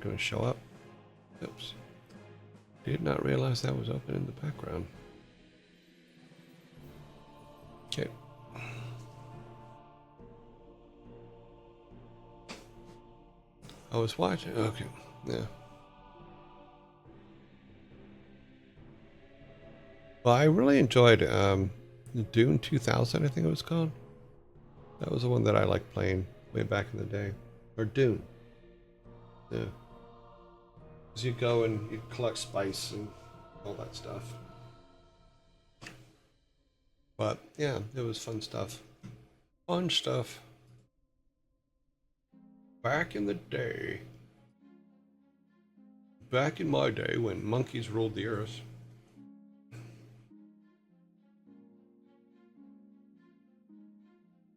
They're going to show up. Oops. Did not realize that was open in the background. Okay. I was watching. Okay. Yeah. Well, I really enjoyed Dune 2000, I think it was called. That was the one that I liked playing way back in the day. Or Dune. Yeah. Because you go and you collect spice and all that stuff. But yeah, it was fun stuff. Fun stuff. Back in the day. Back in my day when monkeys ruled the earth.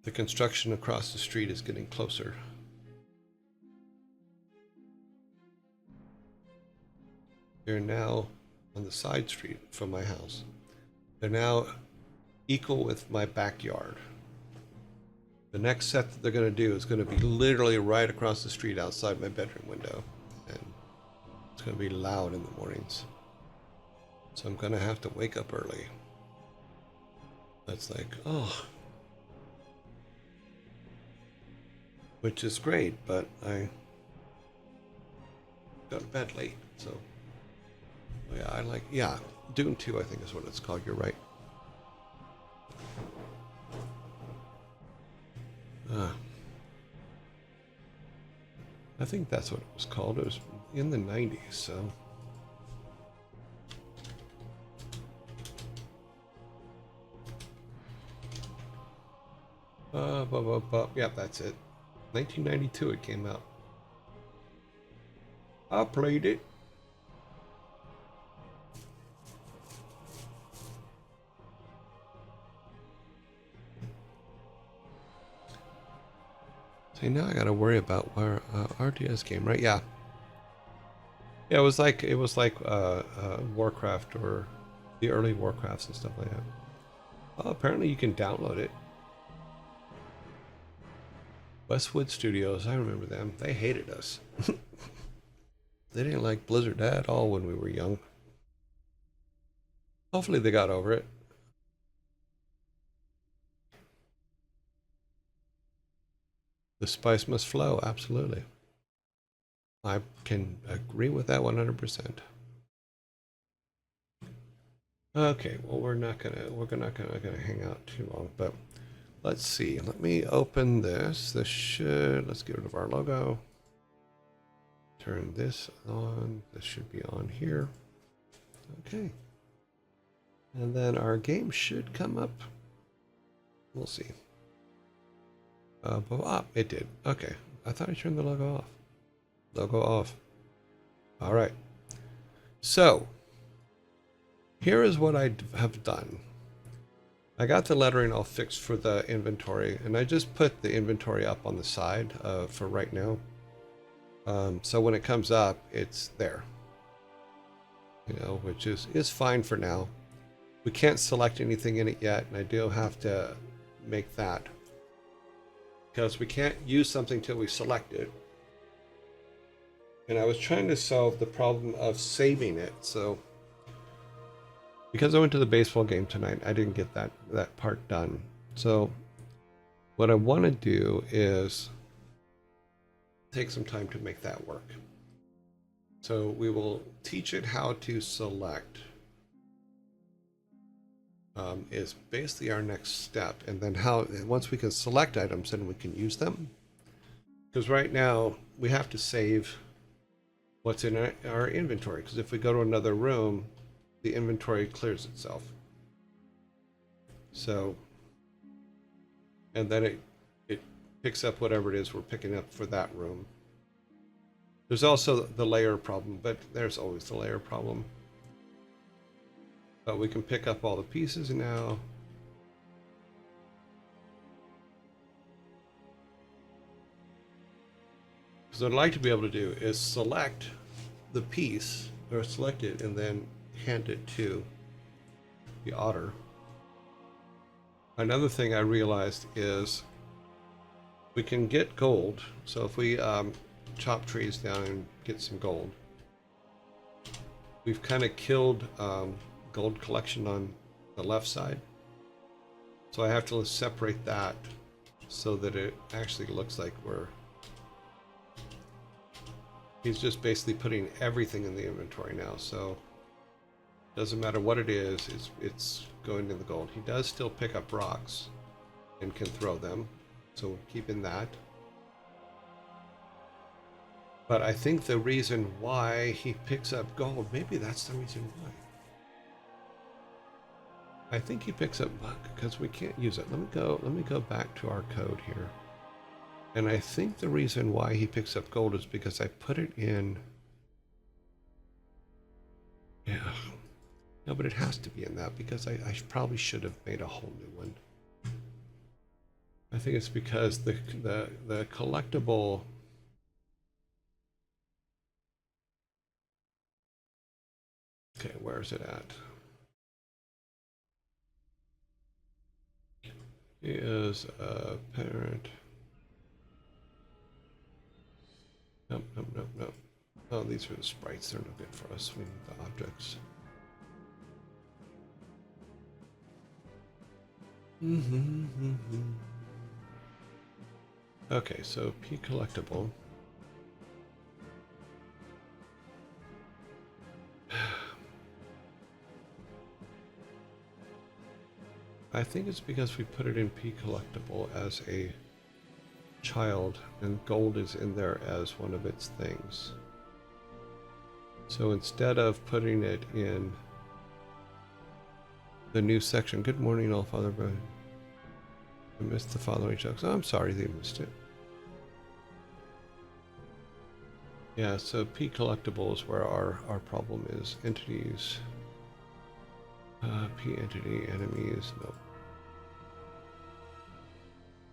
The construction across the street is getting closer. They're now on the side street from my house. They're now equal with my backyard. The next set that they're going to do is going to be literally right across the street outside my bedroom window. And it's going to be loud in the mornings. So I'm going to have to wake up early. That's like, oh. Which is great, but I got to bed late, so yeah, Dune 2 I think is what it's called, you're right. I think that's what it was called. It was in the 90s, so. Yeah, that's it. 1992 it came out. I played it. See, now I gotta worry about where RTS game, right? Yeah. Yeah, it was like Warcraft or the early Warcrafts and stuff like that. Oh, apparently you can download it. Westwood Studios, I remember them. They hated us. They didn't like Blizzard at all when we were young. Hopefully they got over it. The spice must flow, absolutely. I can agree with that 100%. Okay, well we're not gonna hang out too long, but let's see. Let me open this. Let's get rid of our logo. Turn this on. This should be on here. Okay. And then our game should come up. We'll see. It did. Okay. I thought I turned the logo off. Logo off. All right. So, here is what I have done. I got the lettering all fixed for the inventory, and I just put the inventory up on the side for right now. So when it comes up, it's there. You know, which is fine for now. We can't select anything in it yet, and I do have to make that. Because we can't use something till we select it. And I was trying to solve the problem of saving it, so because I went to the baseball game tonight, I didn't get that part done. So what I want to do is take some time to make that work. So we will teach it how to select. Is basically our next step, and then once we can select items, then we can use them. Because right now we have to save what's in our inventory, because if we go to another room, the inventory clears itself. So, and then it picks up whatever it is we're picking up for that room. There's also the layer problem, but there's always the layer problem. But we can pick up all the pieces now. Because what I'd like to be able to do is select the piece, or select it, and then hand it to the otter. Another thing I realized is we can get gold. So if we chop trees down and get some gold. We've kind of killed gold collection on the left side. So I have to separate that so that it actually looks like he's just basically putting everything in the inventory now. So doesn't matter what it is, it's going to the gold. He does still pick up rocks and can throw them. So keep in that. But I think the reason why he picks up gold, maybe that's the reason why. I think he picks up muck because we can't use it. Let me go back to our code here. And I think the reason why he picks up gold is because I put it in. Yeah. No, but it has to be in that because I probably should have made a whole new one. I think it's because the collectible. Okay, where is it at? He is a parent. Nope. Oh, these are the sprites. They're no good for us. We need the objects. Okay, so P collectible. I think it's because we put it in P collectible as a child and gold is in there as one of its things. So instead of putting it in the new section, good morning, all Father Brian. I missed the following jokes. Oh, I'm sorry they missed it. Yeah, so P collectible is where our problem is. Entities. P entity, enemies, nope.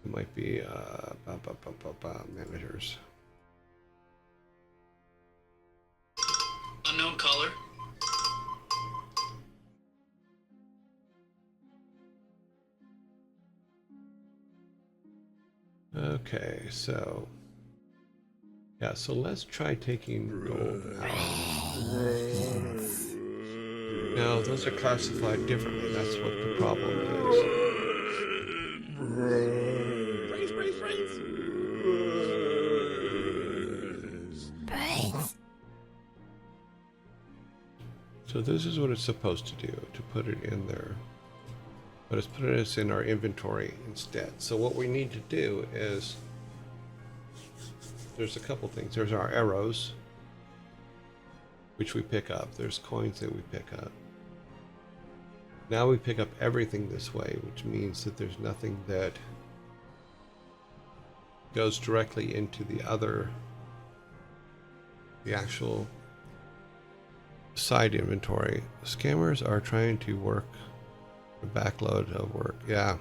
It might be managers. Unknown caller. Okay, so yeah, so let's try taking gold out. No, those are classified differently. That's what the problem is. So this is what it's supposed to do, to put it in there. But it's putting us in our inventory instead. So what we need to do is, there's a couple things. There's our arrows, which we pick up. There's coins that we pick up. Now we pick up everything this way, which means that there's nothing that goes directly into the actual side inventory. Scammers are trying to work a backload of work. Yeah.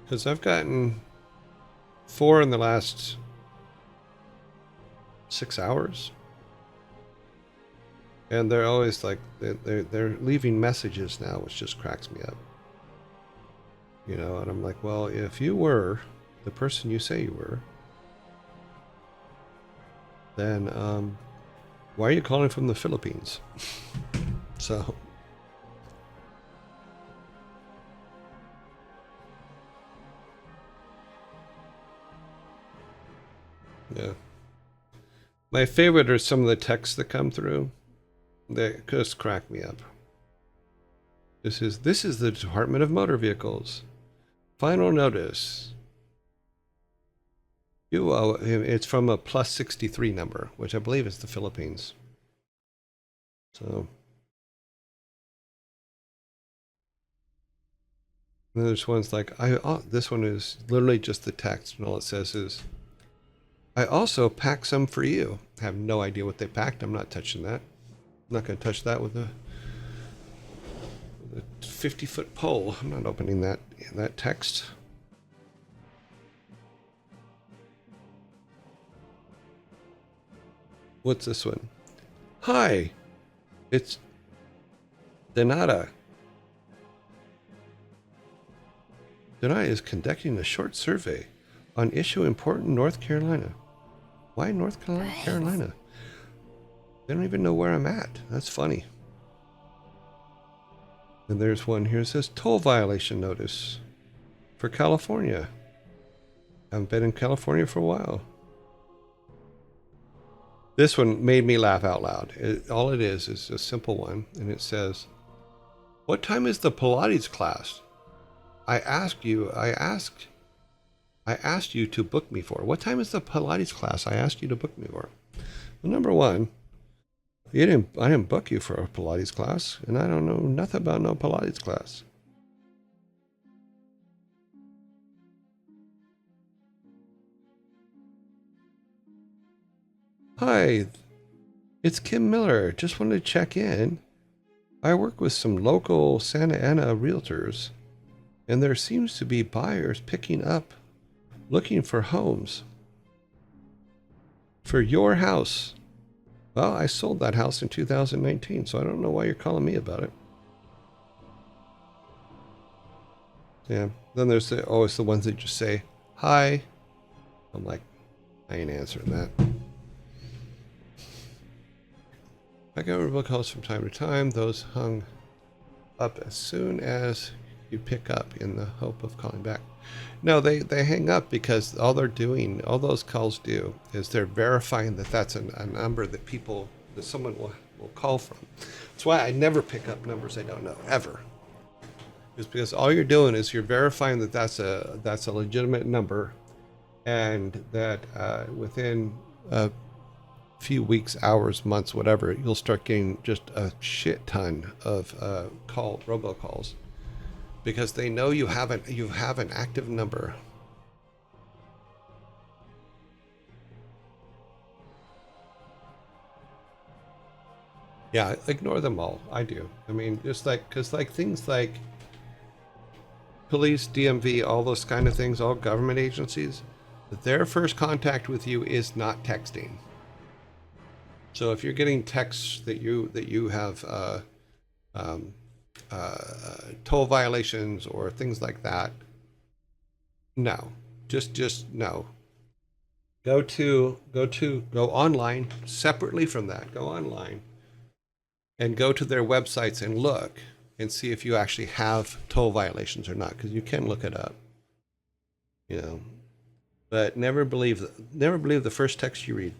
Because I've gotten 4 in the last 6 hours. And they're always like, they're leaving messages now, which just cracks me up. You know, and I'm like, well, if you were the person you say you were, then why are you calling from the Philippines? So yeah, my favorite are some of the texts that come through. They just crack me up. This is the Department of Motor Vehicles. Final notice. You owe him. It's from a plus 63 number, which I believe is the Philippines. So and there's ones like this one is literally just the text, and all it says is, "I also packed some for you." I have no idea what they packed. I'm not touching that. I'm not going to touch that with a 50-foot pole. I'm not opening that text. What's this one? Hi, it's Donata. Donata is conducting a short survey. on issue important North Carolina. Why North Carolina? They don't even know where I'm at. That's funny. And there's one here that says toll violation notice for California. Haven't been in California for a while. This one made me laugh out loud. All it is a simple one, and it says, "What time is the Pilates class? I asked you to book me for. What time is the Pilates class I asked you to book me for?" Well, number one, I didn't book you for a Pilates class, and I don't know nothing about no Pilates class. Hi, it's Kim Miller. Just wanted to check in. I work with some local Santa Ana realtors, and there seems to be buyers picking up, looking for homes. For your house. Well, I sold that house in 2019, so I don't know why you're calling me about it. Yeah. Then there's always the ones that just say, hi. I'm like, I ain't answering that. I get book calls from time to time. Those hung up as soon as you pick up in the hope of calling back. No, they hang up because all those calls do is they're verifying that that's a number that someone will call from. That's why I never pick up numbers I don't know, ever. It's because all you're doing is you're verifying that that's a legitimate number, and that within a few weeks, hours, months, whatever, you'll start getting just a shit ton of robocalls, because they know you have an active number. Yeah, ignore them all. I do. I mean, just because things like police, DMV, all those kind of things, all government agencies, their first contact with you is not texting. So if you're getting texts that you have toll violations or things like that, no, just no. Go online separately from that. Go online and go to their websites and look and see if you actually have toll violations or not, because you can look it up. But never believe the first text you read.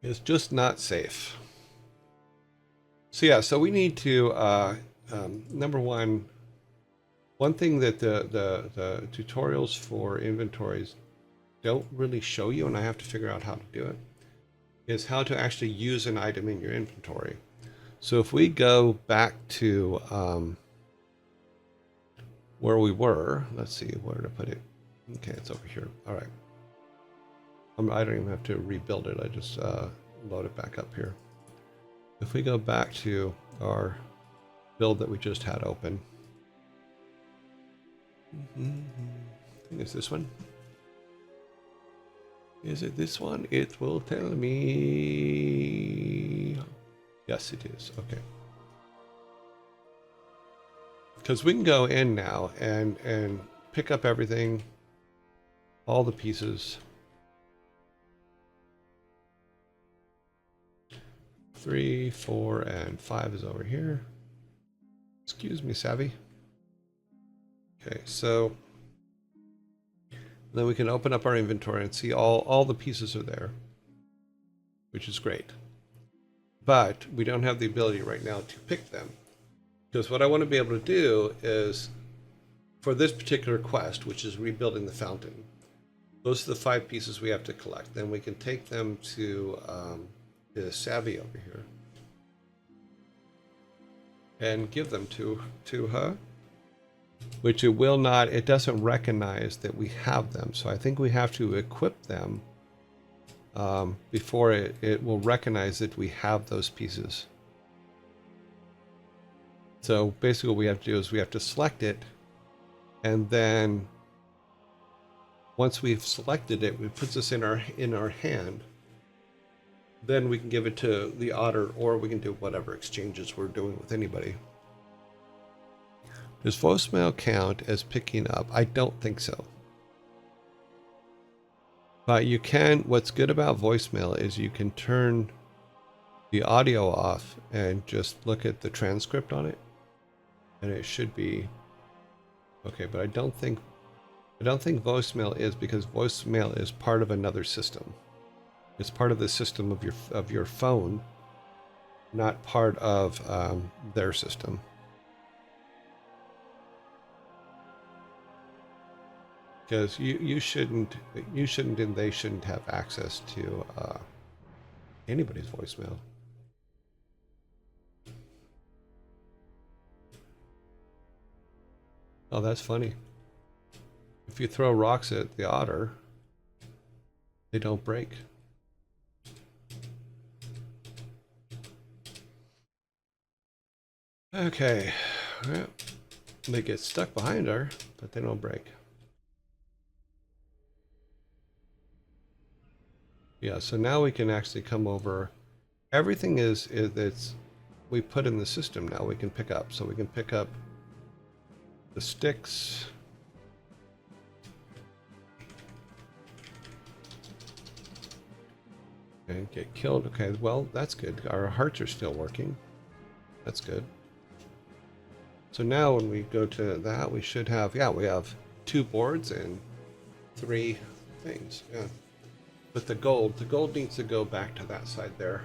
It's just not safe. So yeah, so we need to number one thing that the tutorials for inventories don't really show you, and I have to figure out how to do it, is how to actually use an item in your inventory. So if we go back to where we were, let's see where to put it. Okay, it's over here. All right. I don't even have to rebuild it. I just load it back up here. If we go back to our build that we just had open, I think it's this one. Is it this one? It will tell me. Yes, it is. Okay. Because we can go in now and pick up everything, all the pieces. 3, 4, and 5 is over here. Excuse me, Savvy. Okay, so then we can open up our inventory and see all the pieces are there, which is great. But we don't have the ability right now to pick them, because what I want to be able to do is, for this particular quest, which is rebuilding the fountain, those are the 5 pieces we have to collect. Then we can take them to the Savvy over here and give them to her, which it doesn't recognize that we have them. So I think we have to equip them before it will recognize that we have those pieces. So basically what we have to do is we have to select it, and then once we've selected it, it puts us in our hand. Then we can give it to the otter, or we can do whatever exchanges we're doing with anybody. Does voicemail count as picking up? I don't think so. But you can, what's good about voicemail is you can turn the audio off and just look at the transcript on it. And it should be okay, but I don't think voicemail is, because voicemail is part of another system. It's part of the system of your phone, not part of their system. Because you shouldn't and they shouldn't have access to anybody's voicemail. Oh, that's funny. If you throw rocks at the otter, they don't break. Okay. Well, they get stuck behind her, but they don't break. Yeah, so now we can actually come over. Everything is it's we put in the system now we can pick up. So we can pick up the sticks. And get killed. Okay, well, that's good. Our hearts are still working. That's good. So now when we go to that, we should have, yeah, we have 2 boards and 3 things. Yeah. But the gold needs to go back to that side there.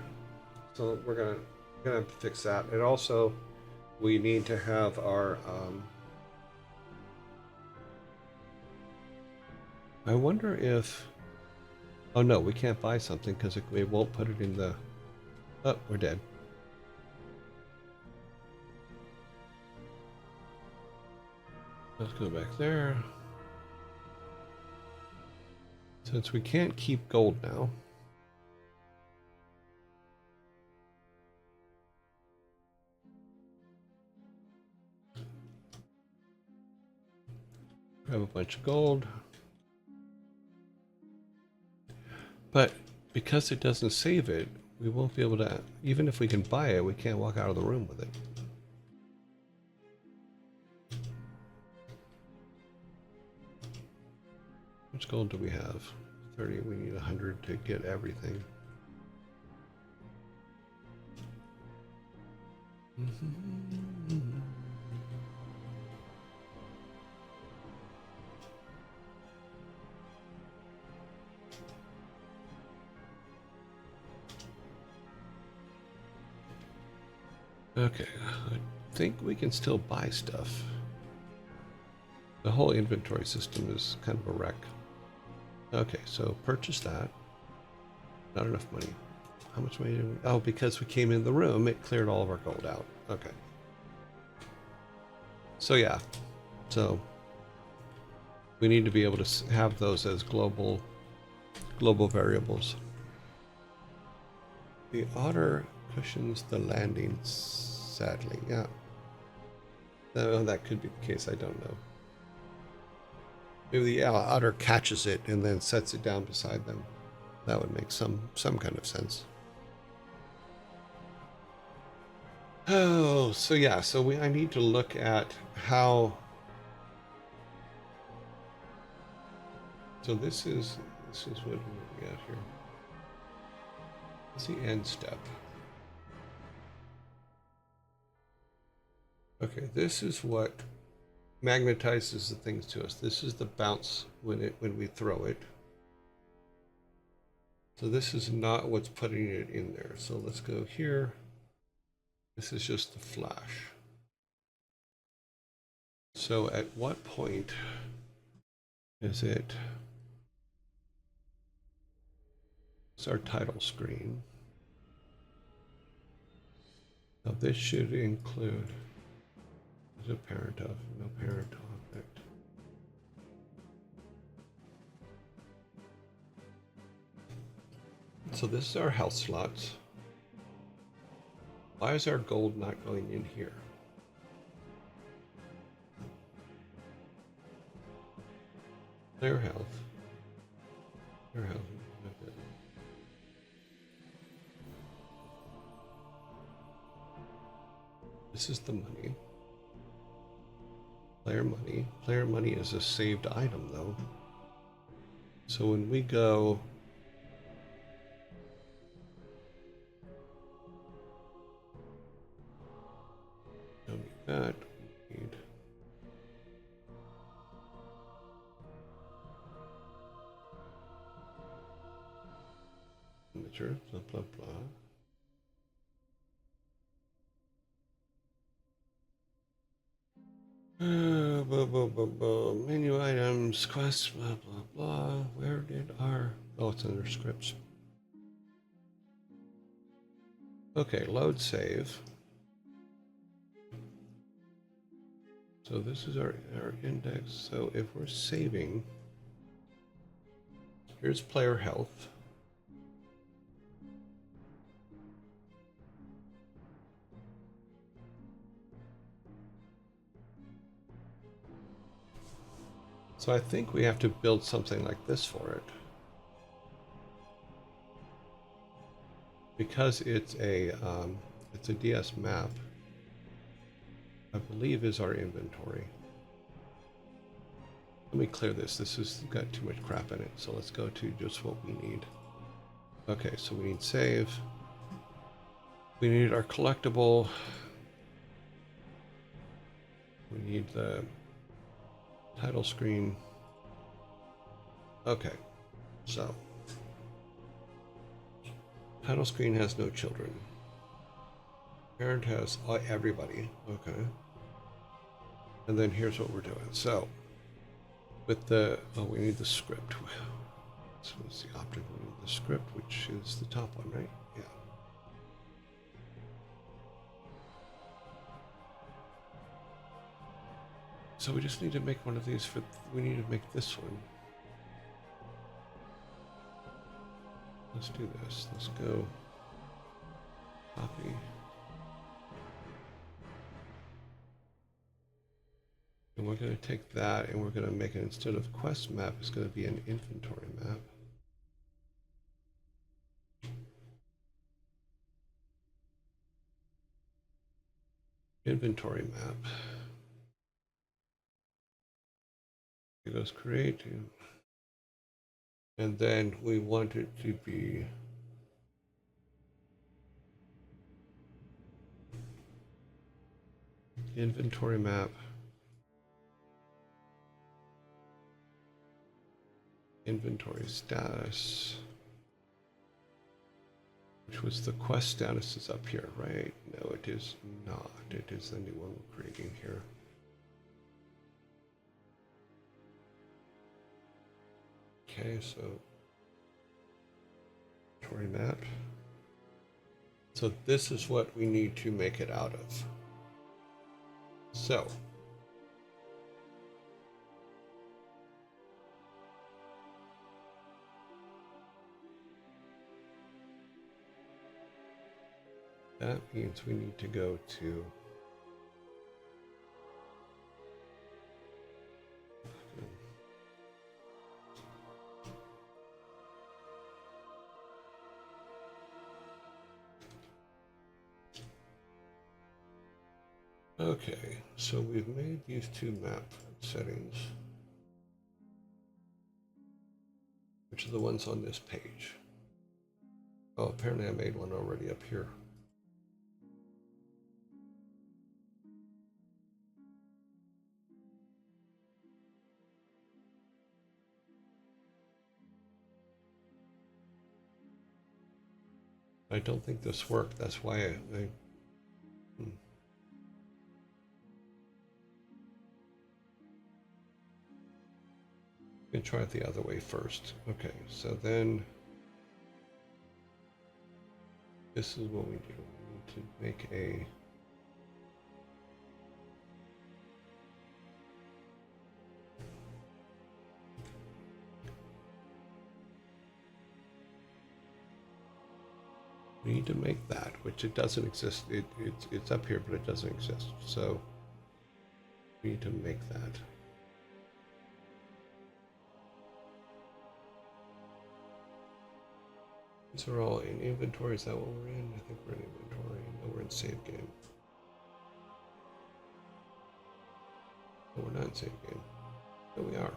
So we're gonna fix that. And also we need to have our I wonder if, oh no, we can't buy something because it won't put it in the, oh, we're dead. Let's go back there. Since we can't keep gold now, grab a bunch of gold. But because it doesn't save it, we won't be able to, even if we can buy it, we can't walk out of the room with it. How much gold do we have? 30, we need 100 to get everything. Okay, I think we can still buy stuff. The whole inventory system is kind of a wreck. Okay, so purchase that. Not enough money. How much money did we? Oh, because we came in the room, it cleared all of our gold out. Okay. So yeah, so we need to be able to have those as global variables. The otter cushions the landing, sadly. Yeah. That could be the case, I don't know. Maybe the otter catches it and then sets it down beside them. That would make some kind of sense. Oh, so yeah, so I need to look at how. So this is what we got here. What's the end step? Okay, this is what magnetizes the things to us. This is the bounce when we throw it. So this is not what's putting it in there. So let's go here. This is just the flash. So at what point is it? It's our title screen. Now this should include, is a parent of, no parent object. So this is our health slots. Why is our gold not going in here? Their health. Their health. This is the money. Player money. Player money is a saved item, though. So when we go... Don't need that. We need... Imager, blah, blah, blah. Blah, blah, blah, blah. Menu items, quests, blah, blah, blah. Where did our... Oh, it's under scripts. Okay, load save. So this is our index. So if we're saving, here's player health. So I think we have to build something like this for it. Because it's a DS map, I believe is our inventory. Let me clear this. This has got too much crap in it. So let's go to just what we need. Okay, so we need save. We need our collectible. We need the title screen. Okay, so title screen has no children. Parent has everybody. Okay. And then here's what we're doing. So with the, we need the script. So it's the object, we need the script, which is the top one, right? Yeah. So we just need to make one of these for, we need to make this one. Let's do this. Let's go copy. And we're going to take that and we're going to make it, instead of quest map, it's going to be an inventory map. Inventory map. It goes create. And then we want it to be inventory map. Inventory status, which was the quest status, is up here, right? No, it is not. It is the new one we're creating here. Okay, so inventory map. So this is what we need to make it out of. So that means we need to go to okay, so we've made these two map settings, which are the ones on this page. Oh, apparently I made one already up here. I don't think this worked. That's why I can try it the other way first. Okay, so then this is what we do. We need to make a we need to make that, which it doesn't exist. It's up here, but it doesn't exist. So we need to make that. These are all in inventory. Is that what we're in? I think we're in inventory. No, we're in save game. Oh, we're not in same game. No, we are.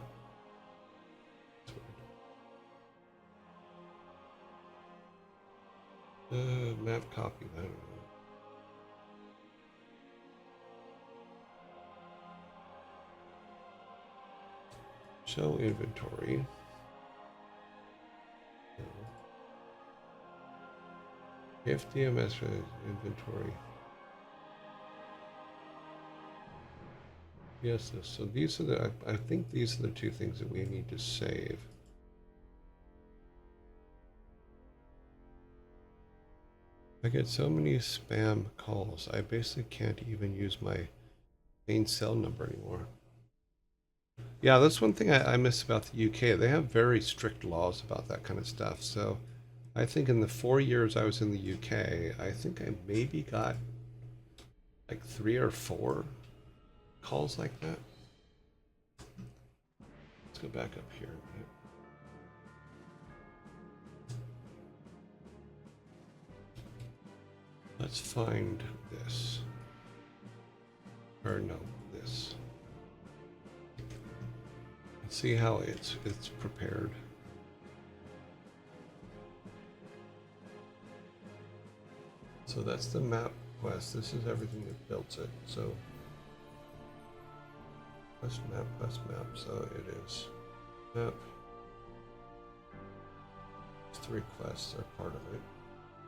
Map copy. I don't know. Show inventory. If DMS inventory. Yes, so these are the, I think these are the two things that we need to save. I get so many spam calls, I basically can't even use my main cell number anymore. Yeah, that's one thing I miss about the UK. They have very strict laws about that kind of stuff. So I think in the 4 years I was in the UK, I think I maybe got like 3 or 4 calls like that. Let's go back up here. Let's find this. Or no, this. Let's see how it's prepared. So that's the map quest. This is everything that built it. So quest map. So it is map. These 3 quests are part of it.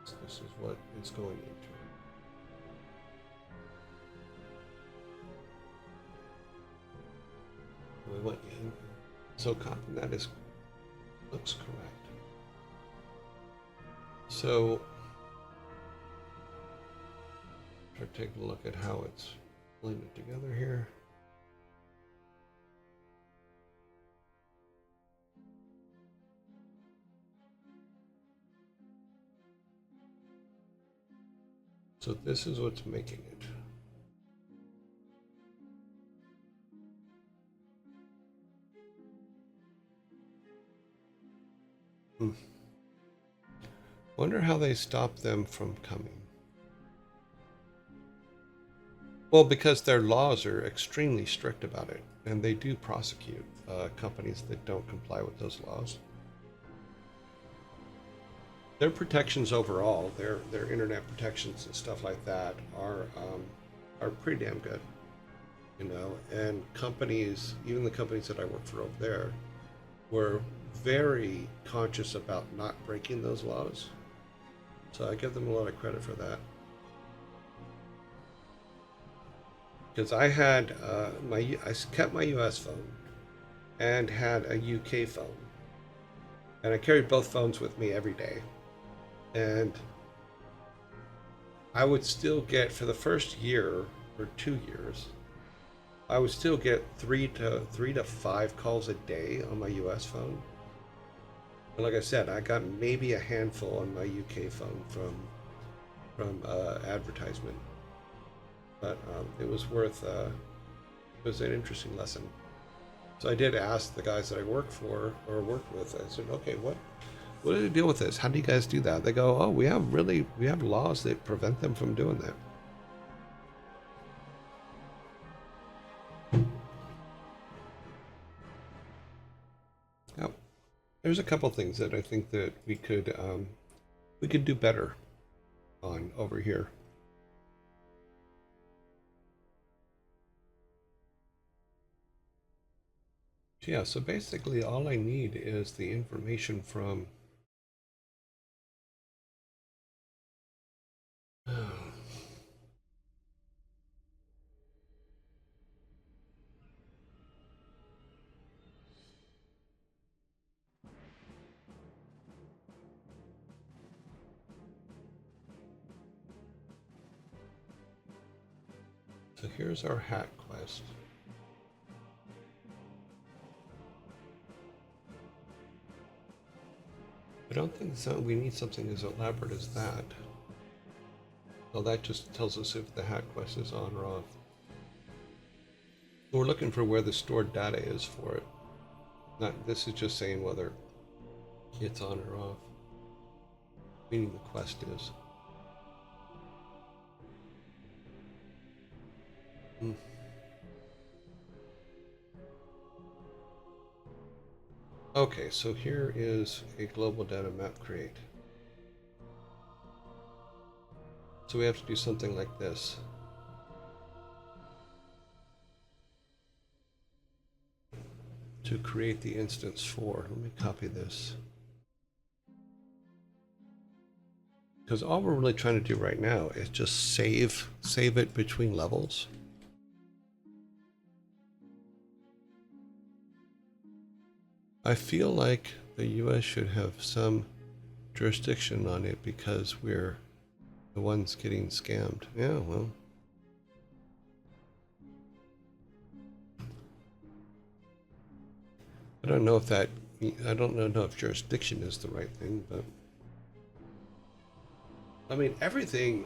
So this is what it's going into. We went in. So copy that looks correct. So try to take a look at how it's blended together here. So this is what's making it. Wonder how they stop them from coming. Well, because their laws are extremely strict about it, and they do prosecute companies that don't comply with those laws. Their protections overall, their internet protections and stuff like that, are pretty damn good, you know. And companies, even the companies that I work for over there, were very conscious about not breaking those laws. So I give them a lot of credit for that. Because I had I kept my US phone and had a UK phone, and I carried both phones with me every day, and I would still get, for the first year or 2 years, I would still get 3 to 5 calls a day on my US phone. And like I said, I got maybe a handful on my UK phone from advertisement. But it was worth, it was an interesting lesson. So I did ask the guys that I work for or worked with. I said, okay, what do you deal with this? How do you guys do that? They go, oh, we have laws that prevent them from doing that. Now, there's a couple things that I think that we could do better on over here. Yeah, so basically all I need is the information from so here's our hat quest. I don't think so. We need something as elaborate as that. Well, that just tells us if the hat quest is on or off. We're looking for where the stored data is for it. Not, this is just saying whether it's on or off. Meaning the quest is. Okay, so here is a global data map create. So we have to do something like this. To create the instance for. Let me copy this. Because all we're really trying to do right now is just save it between levels. I feel like the US should have some jurisdiction on it because we're the ones getting scammed. Yeah, well. I don't know if jurisdiction is the right thing, but I mean everything.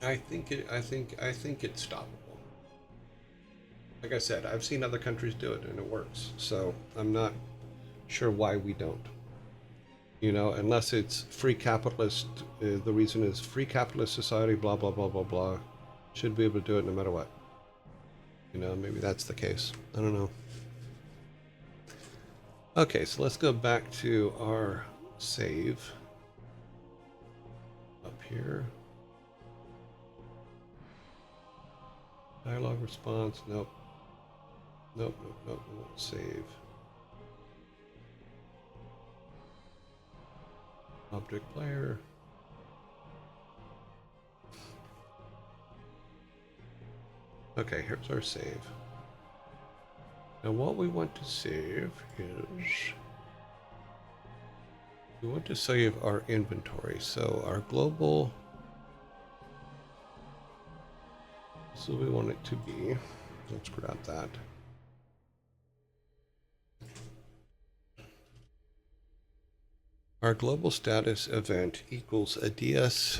I think it's stoppable. Like I said, I've seen other countries do it and it works. So I'm not sure why we don't. You know, unless it's free capitalist. The reason is free capitalist society. Blah blah blah blah blah. Should be able to do it no matter what. You know, maybe that's the case. I don't know. Okay, so let's go back to our save up here. Dialogue response. Nope. Nope. Save. Object player. Okay, here's our save. Now what we want to save is we want to save our inventory. So our global, so we want it to be, let's grab that. Our global status event equals a DS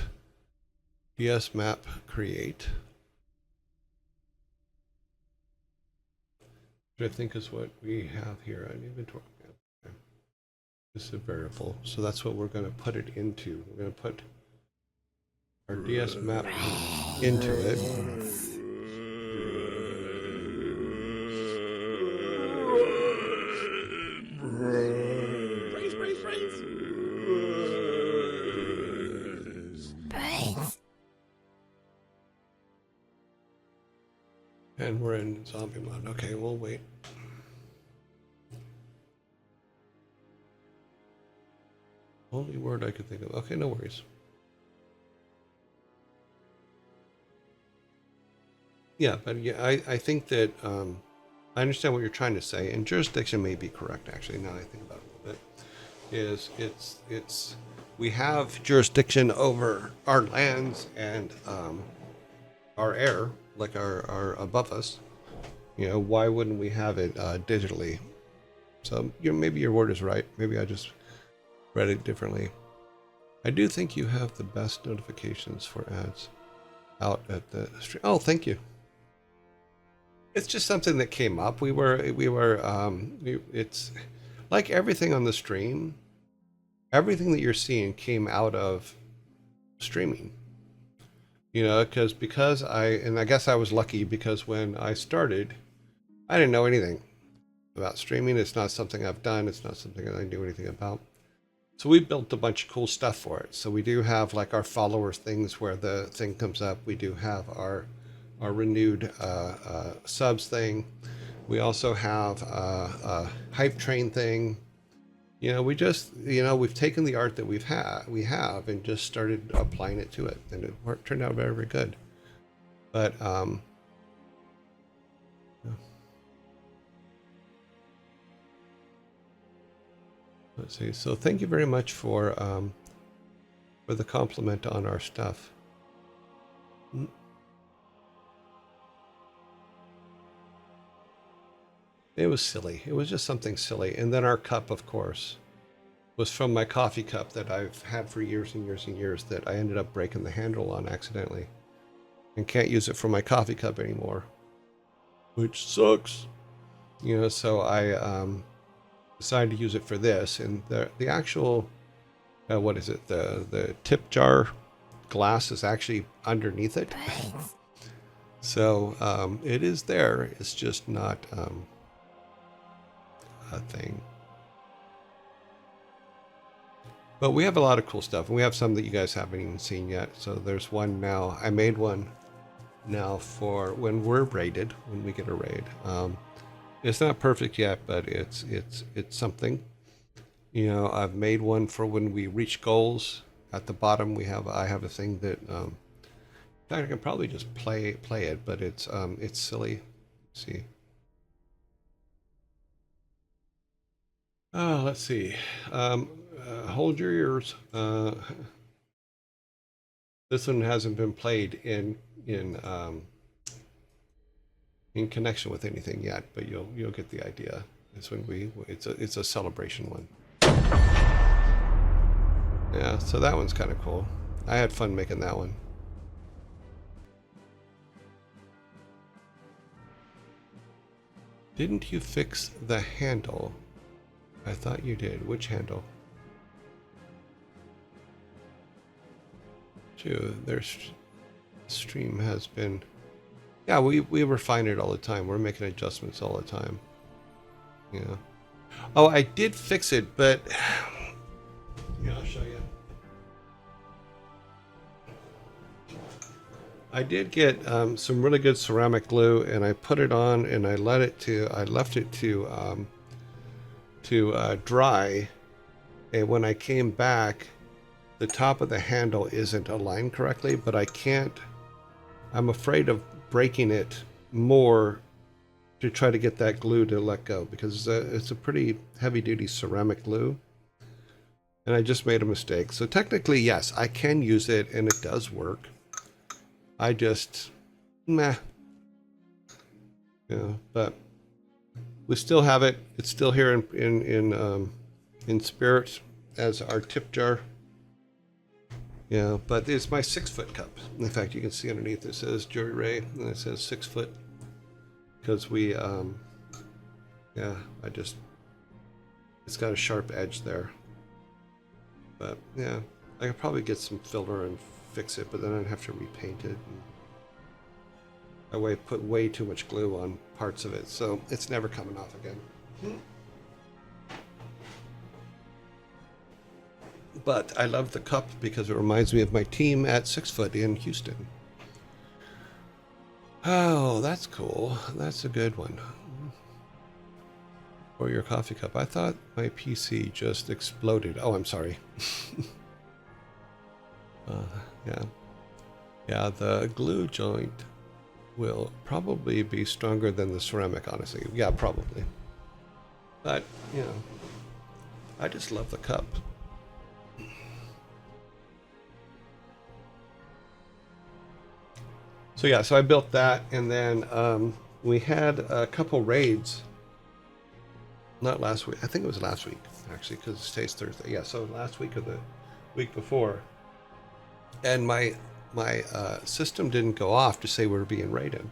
map create. Which I think is what we have here on inventory. Okay. This is a variable, so that's what we're going to put it into. We're going to put our DS map into it. And we're in zombie mode. Okay, we'll wait. Only word I could think of. Okay, no worries. Yeah, but yeah, I think that I understand what you're trying to say, and jurisdiction may be correct actually. Now that I think about it a little bit, it's we have jurisdiction over our lands and our air, like our above us. You know, why wouldn't we have it digitally? So maybe your word is right. Maybe I just read it differently. I do think you have the best notifications for ads out at the stream. Oh, thank you. It's just something that came up. It's like everything on the stream. Everything that you're seeing came out of streaming. You know, because I guess I was lucky because when I started, I didn't know anything about streaming. It's not something I've done. It's not something that I knew anything about. So we built a bunch of cool stuff for it. So we do have like our followers things where the thing comes up. We do have our renewed subs thing. We also have a hype train thing. You know, we've taken the art that we have and just started applying it to it, and it turned out very, very good. But let's see. So thank you very much for the compliment on our stuff. It was silly. It was just something silly. And then our cup, of course, was from my coffee cup that I've had for years and years and years that I ended up breaking the handle on accidentally and can't use it for my coffee cup anymore, which sucks. You know, so I decided to use it for this, and the actual what is it? The tip jar glass is actually underneath it. So it is there. It's just not a thing. But we have a lot of cool stuff. And we have some that you guys haven't even seen yet. So there's one now. I made one now for when we're raided, when we get a raid. It's not perfect yet, but it's something. You know, I've made one for when we reach goals. At the bottom, I have a thing that in fact I can probably just play it, but it's silly. Let's see. Let's see. Hold your ears. This one hasn't been played in connection with anything yet, but you'll get the idea. This one it's a celebration one. Yeah, so that one's kind of cool. I had fun making that one. Didn't you fix the handle? I thought you did. Which handle? Their stream has been... Yeah, we refine it all the time. We're making adjustments all the time. Yeah. Oh, I did fix it, but... Yeah, I'll show you. I did get some really good ceramic glue, and I put it on, and I left it to dry. And when I came back, the top of the handle isn't aligned correctly, but I'm afraid of breaking it more to try to get that glue to let go, because it's a pretty heavy-duty ceramic glue. And I just made a mistake. So technically, yes, I can use it, and it does work. I just, meh. Yeah, but we still have it. It's still here in spirit as our tip jar. Yeah, but it's my 6-foot cup. In fact, you can see underneath it says Joey Ray, and it says 6 foot. Because we, yeah, it's got a sharp edge there. But yeah, I could probably get some filler and fix it, but then I'd have to repaint it. I put way too much glue on parts of it, so it's never coming off again. But I love the cup because it reminds me of my team at 6 foot in Houston. Oh, that's cool. That's a good one. Or your coffee cup. I thought my PC just exploded. Oh, I'm sorry. Yeah. Yeah, the glue joint will probably be stronger than the ceramic, honestly. Yeah, probably. But, you know, I just love the cup. So yeah, so I built that, and then we had a couple raids. Not last week. I think it was last week, actually, because today's Thursday. Yeah, so last week or the week before. And my system didn't go off to say we were being raided.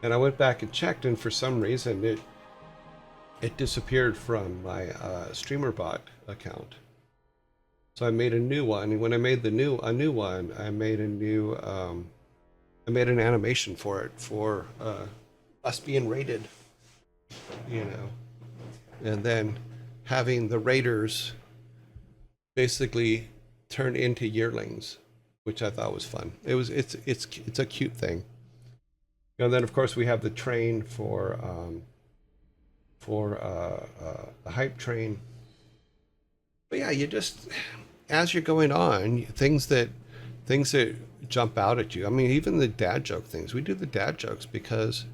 And I went back and checked, and for some reason it disappeared from my StreamerBot account. So I made a new one, and when I made a new one, I made an animation for it for us being raided, you know, and then having the raiders basically turn into yearlings, which I thought was fun. It's a cute thing. And then of course we have the train for the hype train. But yeah, you just, as you're going on, things that jump out at you. I mean, even the dad joke things. We do the dad jokes because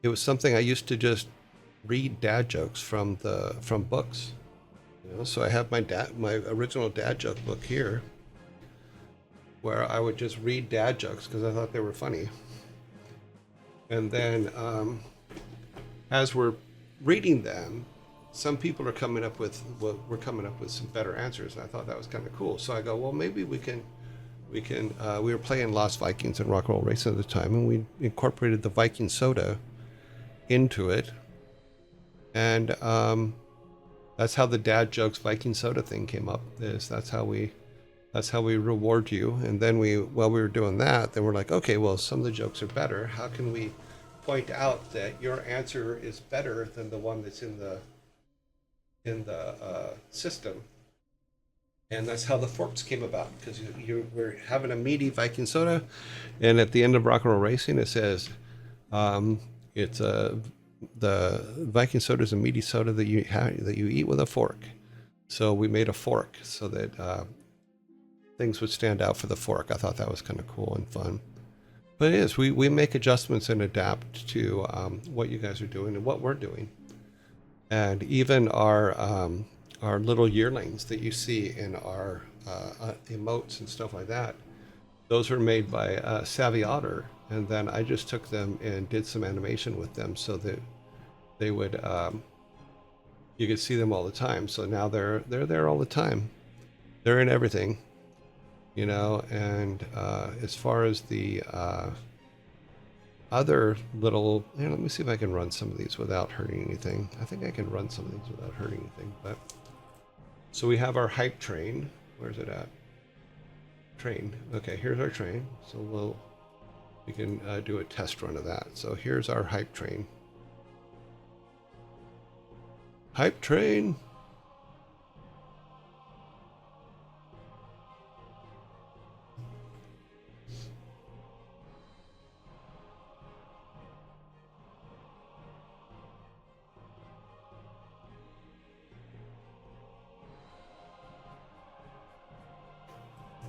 it was something I used to just read dad jokes from books. You know, so I have my original dad joke book here, where I would just read dad jokes because I thought they were funny. And then as we're reading them, some people are coming up with some better answers, and I thought that was kind of cool. So I go, well, maybe we were playing Lost Vikings and Rock and Roll Racing at the time, and we incorporated the Viking soda into it, and that's how the dad jokes Viking soda thing came up. That's how we That's how we reward you. And then while we were doing that, then we're like, okay, well, some of the jokes are better. How can we point out that your answer is better than the one that's in the system? And that's how the forks came about, because you were having a meaty Viking soda, and at the end of Rock and Roll Racing, it says, it's the Viking soda is a meaty soda that you eat with a fork. So we made a fork so that things would stand out for the fork. I thought that was kind of cool and fun. But it is. We make adjustments and adapt to what you guys are doing and what we're doing, and even our little yearlings that you see in our emotes and stuff like that. Those were made by Savvy Otter, and then I just took them and did some animation with them so that they would you could see them all the time. So now they're there all the time. They're in everything, you know. And as far as the other little, let me see if I can run some of these without hurting anything. I think I can run some of these without hurting anything. But so we have our hype train. Where's it at? Train. Okay, here's our train. So we can do a test run of that. So here's our hype train. Hype train.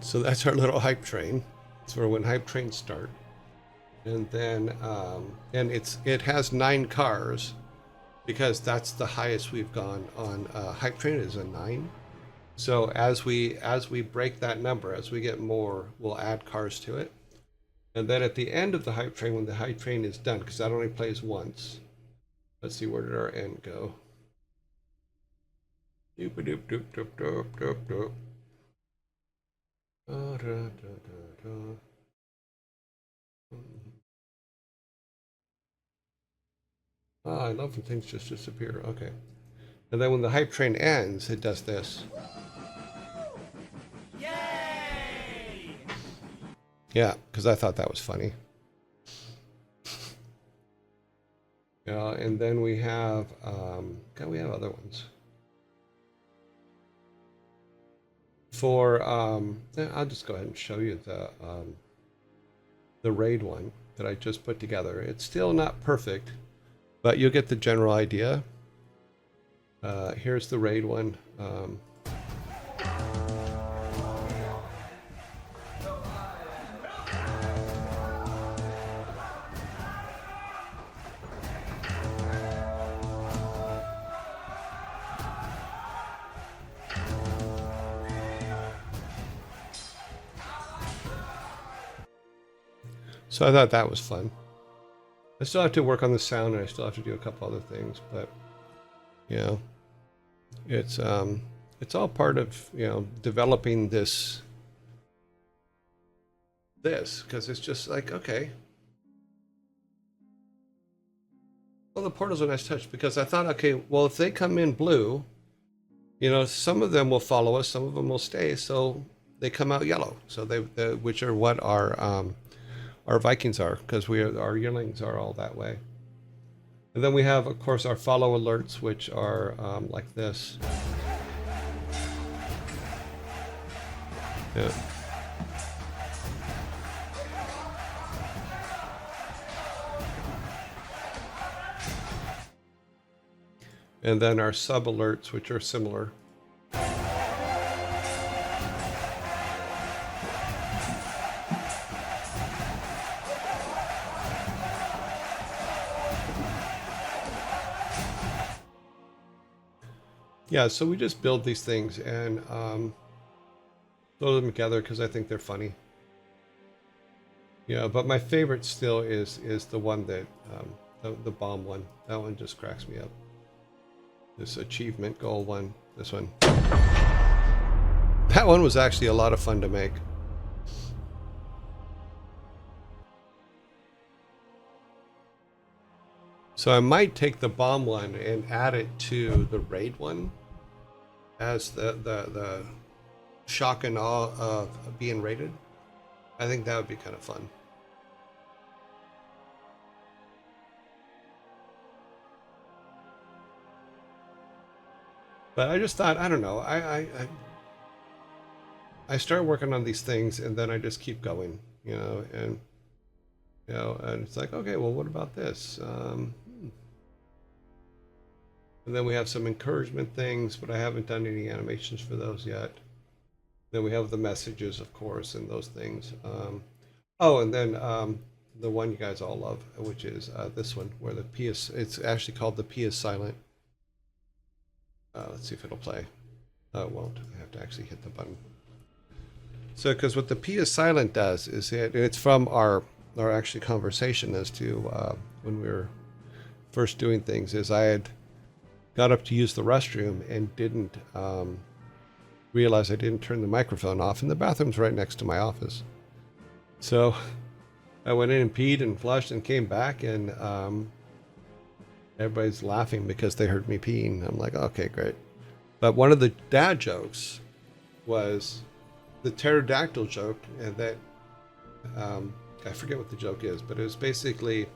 So that's our little hype train. It's for when hype trains start. And then and it has 9 cars, because that's the highest we've gone on hype train is a 9. So as we break that number, as we get more, we'll add cars to it. And then at the end of the hype train, when the hype train is done, because that only plays once. Let's see, where did our end go? Doop doop doop doop doop doop doop. I love when things just disappear. Okay. And then when the hype train ends, it does this. Yay! Yeah, because I thought that was funny. Yeah, and then we have we have other ones. For I'll just go ahead and show you the raid one that I just put together. It's still not perfect, but you'll get the general idea. Here's the raid one. So I thought that was fun. I still have to work on the sound, and I still have to do a couple other things, but you know, it's all part of, you know, developing this because it's just like, okay, well, the portal's a nice touch, because I thought, okay, well, if they come in blue, you know, some of them will follow us, some of them will stay, so they come out yellow. So which are what our Vikings are, because our yearlings are all that way. And then we have, of course, our follow alerts, which are like this. Yeah. And then our sub alerts, which are similar. Yeah, so we just build these things and throw them together because I think they're funny. Yeah, but my favorite still is the one that the bomb one. That one just cracks me up. This achievement goal one. This one. That one was actually a lot of fun to make. So I might take the bomb one and add it to the raid one as the shock and awe of being rated. I think that would be kind of fun. But I just thought, I don't know, I start working on these things and then I just keep going, and and it's like, okay, well, what about this? And then we have some encouragement things, but I haven't done any animations for those yet. Then we have the messages, of course, and those things. Oh, and then the one you guys all love, which is this one, where the P is, it's actually called the P is silent. Let's see if it'll play. Oh, it won't. I have to actually hit the button. So, because what the P is silent does is it's from our actually conversation as to when we were first doing things, is I had got up to use the restroom and didn't realize I didn't turn the microphone off, and the bathroom's right next to my office. So I went in and peed and flushed and came back, and everybody's laughing because they heard me peeing. I'm like, okay, great. But one of the dad jokes was the pterodactyl joke, and that I forget what the joke is, but it was basically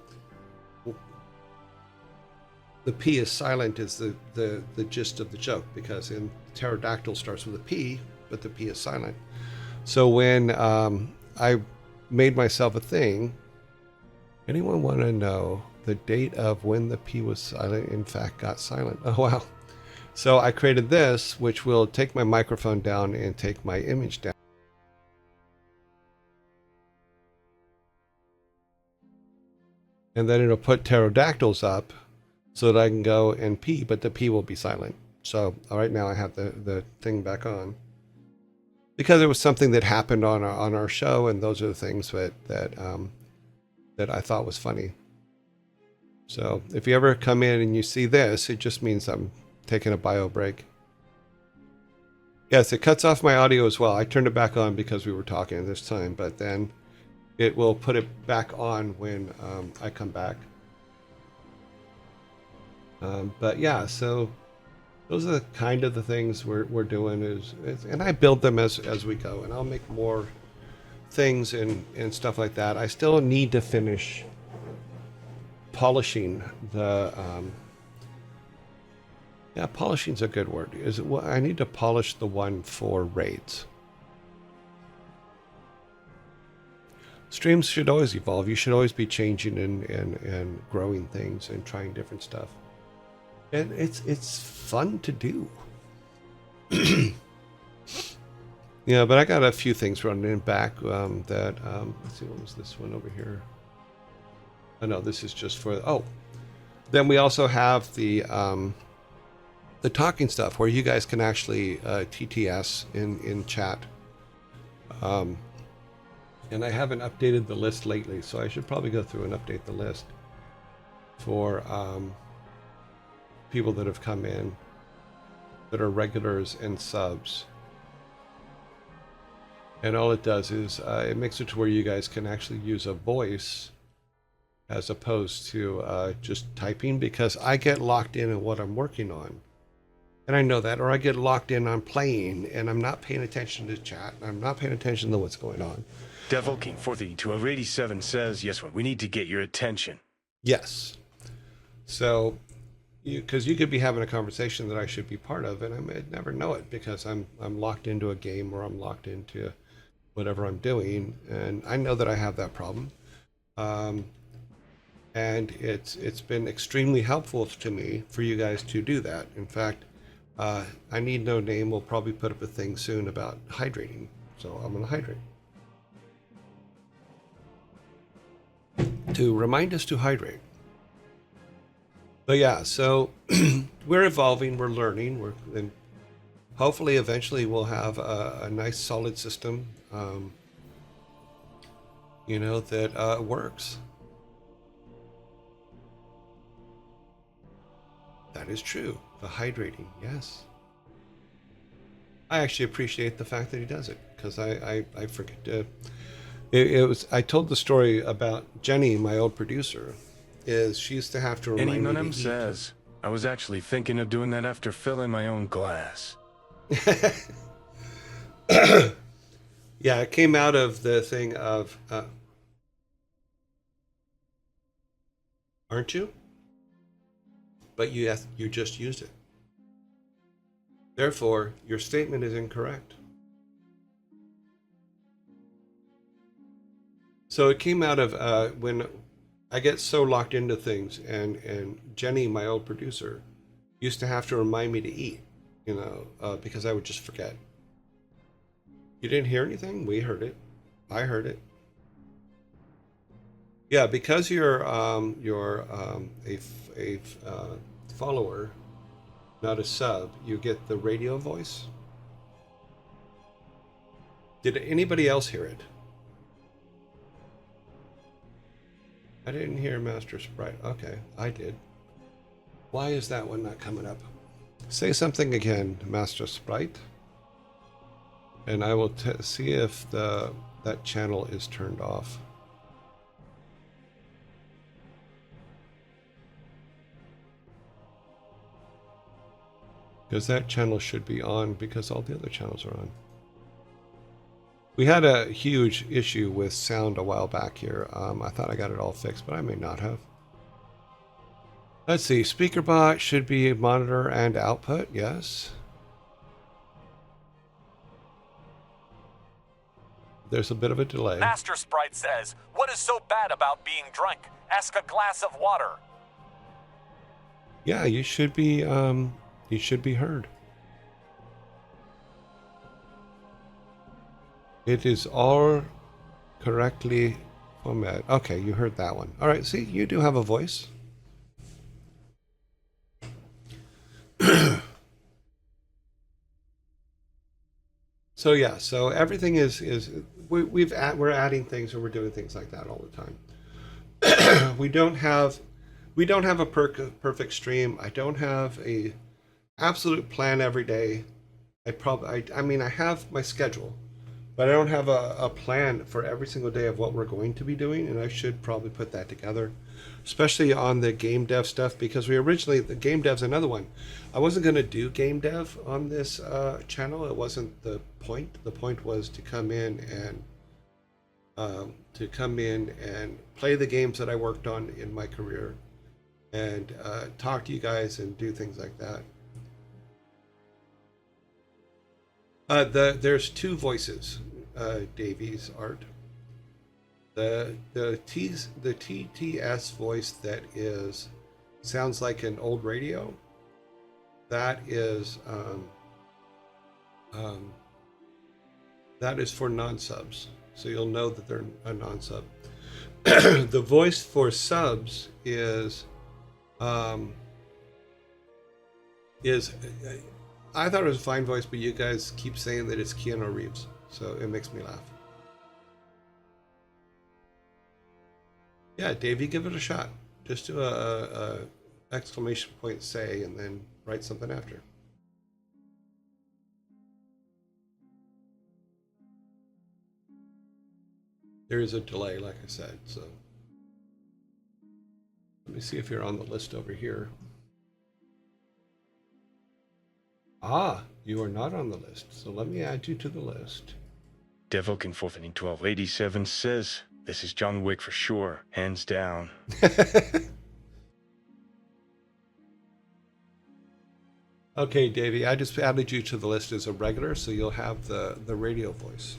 the P is silent is the gist of the joke, because in pterodactyl starts with a P, but the P is silent. So when I made myself a thing, anyone want to know the date of when the P was silent, in fact, got silent? Oh, wow. So I created this, which will take my microphone down and take my image down. And then it'll put pterodactyls up so that I can go and pee, but the P will be silent. So right now I have the thing back on, because it was something that happened on our show, and those are the things that I thought was funny. So if you ever come in and you see this, it just means I'm taking a bio break. Yes, it cuts off my audio as well. I turned it back on because we were talking this time, but then it will put it back on when I come back. But yeah, so those are the kind of the things we're doing and I build them as we go, and I'll make more things and stuff like that. I still need to finish polishing the polishing's a good word. I need to polish the one for raids. Streams should always evolve. You should always be changing and growing things and trying different stuff. And it's fun to do. Yeah, but I got a few things running in back that let's see, what was this one over here? Oh no, this is just for then we also have the talking stuff where you guys can actually TTS in chat. And I haven't updated the list lately, so I should probably go through and update the list for people that have come in that are regulars and subs. And all it does is it makes it to where you guys can actually use a voice as opposed to just typing, because I get locked in what I'm working on. And I know that, or I get locked in on playing and I'm not paying attention to chat. I'm not paying attention to what's going on. Devil King 432-87 says, yes, we need to get your attention. Yes. So, because you could be having a conversation that I should be part of, and I may never know it because I'm locked into a game, or I'm locked into whatever I'm doing, and I know that I have that problem. And it's been extremely helpful to me for you guys to do that. In fact, I Need No Name will probably put up a thing soon about hydrating, so I'm going to hydrate. To remind us to hydrate. But yeah, so we're evolving, we're learning, and hopefully eventually we'll have a nice solid system, that works. That is true. The hydrating, yes. I actually appreciate the fact that he does it, because I forget to. It was, I told the story about Jenny, my old producer, is she used to have to remind me to eat. Says, I was actually thinking of doing that after filling my own glass. Yeah, it came out of the thing of, aren't you? But you just used it. Therefore, your statement is incorrect. So it came out of when I get so locked into things, and Jenny, my old producer, used to have to remind me to eat, because I would just forget. You didn't hear anything? We heard it. I heard it. Yeah, because you're a follower, not a sub, you get the radio voice. Did anybody else hear it? I didn't hear Master Sprite. Okay, I did. Why is that one not coming up? Say something again, Master Sprite, and I will see if that channel is turned off. Because that channel should be on because all the other channels are on. We had a huge issue with sound a while back here. I thought I got it all fixed, but I may not have. Let's see. SpeakerBot should be monitor and output. Yes. There's a bit of a delay. Master Sprite says, "What is so bad about being drunk? Ask a glass of water." Yeah, you should be heard. It is all correctly formatted. Okay, you heard that one. All right, see, you do have a voice. So yeah, so everything we're adding things, and we're doing things like that all the time. we don't have a perfect stream. I don't have a absolute plan every day. I mean, I have my schedule, but I don't have a plan for every single day of what we're going to be doing, and I should probably put that together, especially on the game dev stuff, because the game dev's another one. I wasn't going to do game dev on this channel. It wasn't the point. The point was to come in and play the games that I worked on in my career, and talk to you guys and do things like that. There's two voices, Davies Art. The TTS voice that sounds like an old radio. That is for non-subs, so you'll know that they're a non-sub. The voice for subs is I thought it was a fine voice, but you guys keep saying that it's Keanu Reeves, so it makes me laugh. Yeah, Davey, give it a shot. Just do a exclamation point say, and then write something after. There is a delay, like I said, so let me see if you're on the list over here. Ah, you are not on the list, so let me add you to the list. Devilkin 1287 says, "This is John Wick for sure, hands down." Okay, Davey, I just added you to the list as a regular, so you'll have the radio voice.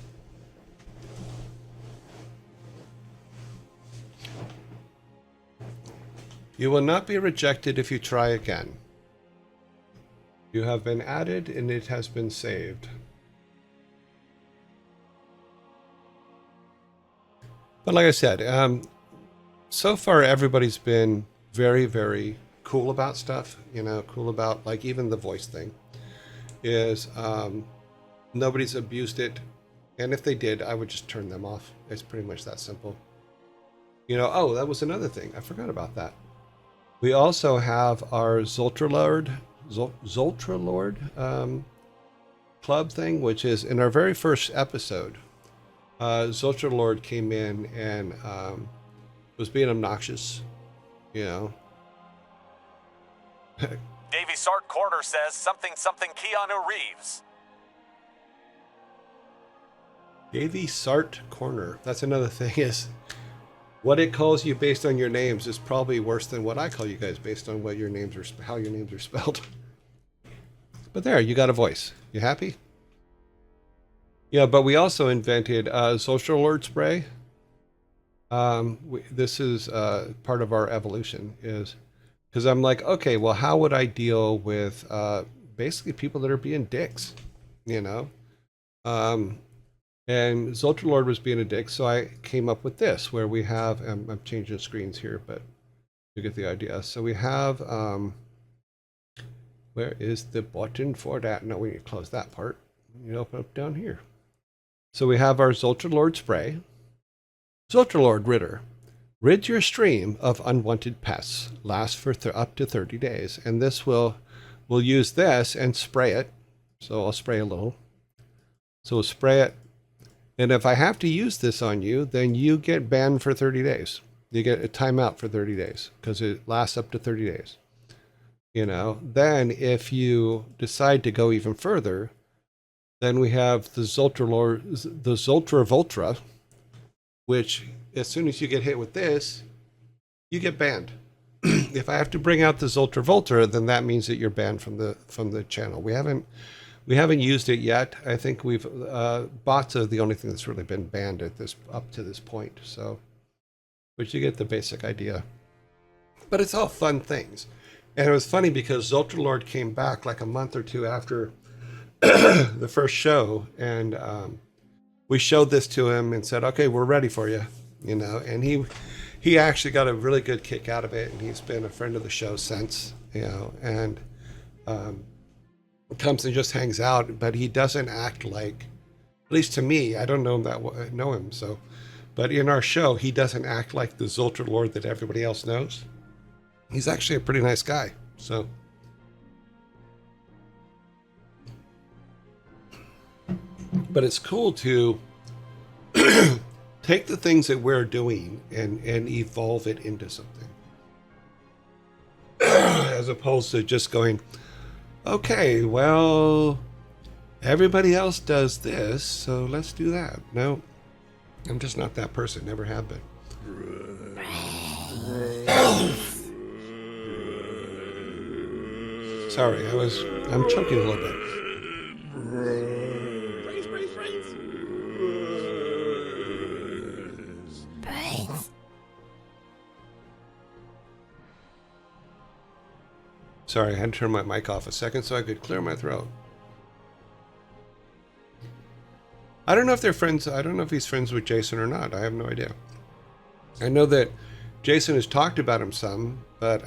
You will not be rejected if you try again. You have been added and it has been saved. But like I said, so far everybody's been very, very cool about stuff, cool about, like, even the voice thing is nobody's abused it, and if they did, I would just turn them off. It's pretty much that simple. Oh, that was another thing, I forgot about that. We also have our Zoltralord club thing, which is in our very first episode. Zoltralord came in and was being obnoxious, Davey Sart Corner says something Keanu Reeves. Davy Sart Corner. That's another thing is what it calls you based on your names is probably worse than what I call you guys based on what your names are, how your names are spelled. But there, you got a voice. You happy? Yeah, but we also invented social alert spray. This is part of our evolution is because I'm like, okay, well, how would I deal with basically people that are being dicks, you know? And Zoltralord was being a dick, so I came up with this, where we have, I'm changing screens here, but you get the idea. So we have, where is the button for that? No, we need to close that part. You open up down here. So we have our Zoltralord spray. Zoltralord Ritter. Rid your stream of unwanted pests. Lasts for up to 30 days. And this we'll use this and spray it. So I'll spray a little. So we'll spray it. And if I have to use this on you, then you get banned for 30 days. You get a timeout for 30 days because it lasts up to 30 days. You know, then if you decide to go even further, then we have the Zoltra, which as soon as you get hit with this, you get banned. If I have to bring out the Zoltra, then that means that you're banned from the channel. We haven't used it yet. I think we've bots are the only thing that's really been banned up to this point. So, but you get the basic idea. But it's all fun things, and it was funny because Zoltralord came back like a month or two after the first show, and we showed this to him and said, "Okay, we're ready for you," you know. And he actually got a really good kick out of it, and he's been a friend of the show since, you know, and. Comes and just hangs out, but he doesn't act like, at least to me, I don't know him, so, but in our show, he doesn't act like the Zoltralord that everybody else knows. He's actually a pretty nice guy, so. But it's cool to take the things that we're doing and evolve it into something. As opposed to just going, okay, well, everybody else does this, so let's do that. No, I'm just not that person. Never have been. Sorry, I'm choking a little bit. Sorry, I had to turn my mic off a second so I could clear my throat. I don't know if they're friends. I don't know if he's friends with Jason or not. I have no idea. I know that Jason has talked about him some, but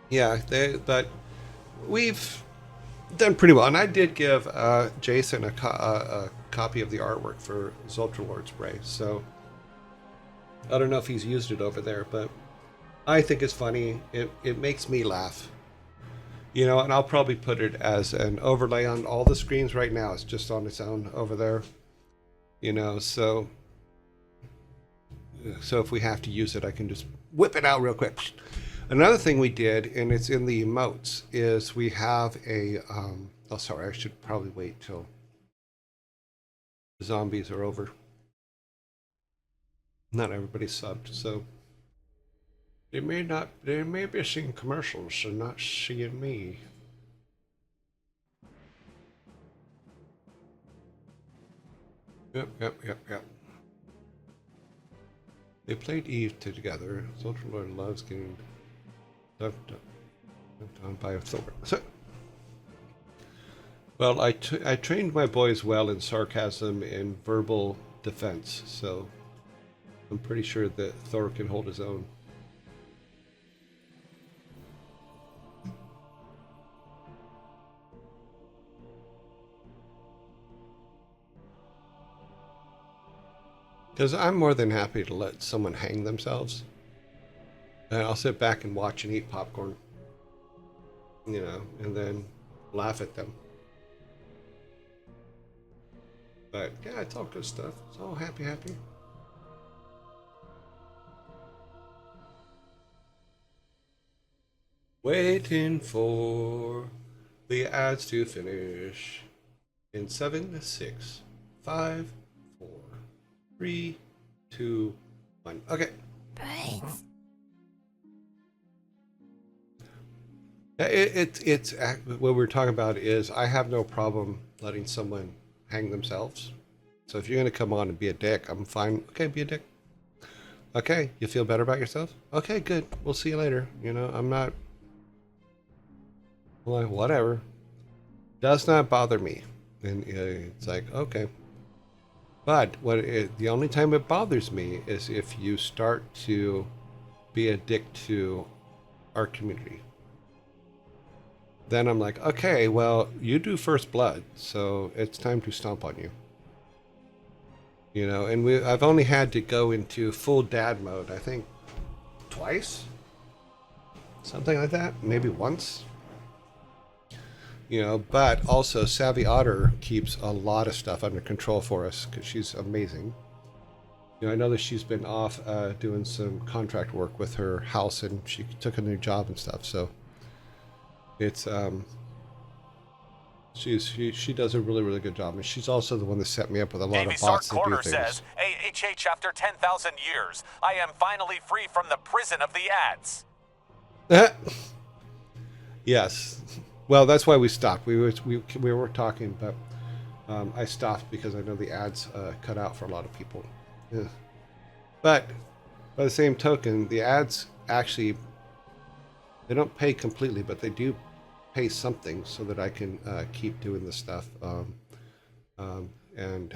yeah, but we've done pretty well. And I did give Jason a copy of the artwork for Zoltralord spray. So I don't know if he's used it over there, but I think it's funny. It makes me laugh. You know, and I'll probably put it as an overlay on all the screens right now. It's just on its own over there. You know, so if we have to use it, I can just whip it out real quick. Another thing we did, and it's in the emotes, is we have a, oh, sorry, I should probably wait till the zombies are over. Not everybody's subbed, so they may be seeing commercials and not seeing me. Yep. They played Eve together. Zoltralord loves getting dumped on by a Thor. Well, I trained my boys well in sarcasm and verbal defense, so I'm pretty sure that Thor can hold his own. Because I'm more than happy to let someone hang themselves. And I'll sit back and watch and eat popcorn. You know, and then laugh at them. But yeah, it's all good stuff. It's all happy. Waiting for the ads to finish in 7, 6, 5, 4, 3, 2, 1. Okay. Brains. What we're talking about is I have no problem letting someone hang themselves. So if you're going to come on and be a dick, I'm fine. Okay, be a dick. Okay, you feel better about yourself? Okay, good. We'll see you later. You know, I'm not. Like, whatever. Does not bother me. And it's like, okay. But the only time it bothers me is if you start to be a dick to our community. Then I'm like, okay, well, you do first blood, so it's time to stomp on you. You know, and I've only had to go into full dad mode, I think, twice? Something like that, maybe once. You know, but also Savvy Otter keeps a lot of stuff under control for us because she's amazing. You know, I know that she's been off doing some contract work with her house, and she took a new job and stuff, so it's she does a really, really good job, and she's also the one that set me up with a lot Davy of Sark bots that do Corner things. says, AHH, after 10,000 years, I am finally free from the prison of the ads. Yes, well, that's why we stopped. We were talking, but I stopped because I know the ads cut out for a lot of people. Yeah. But by the same token, the ads actually, they don't pay completely, but they do pay something so that I can keep doing this stuff. And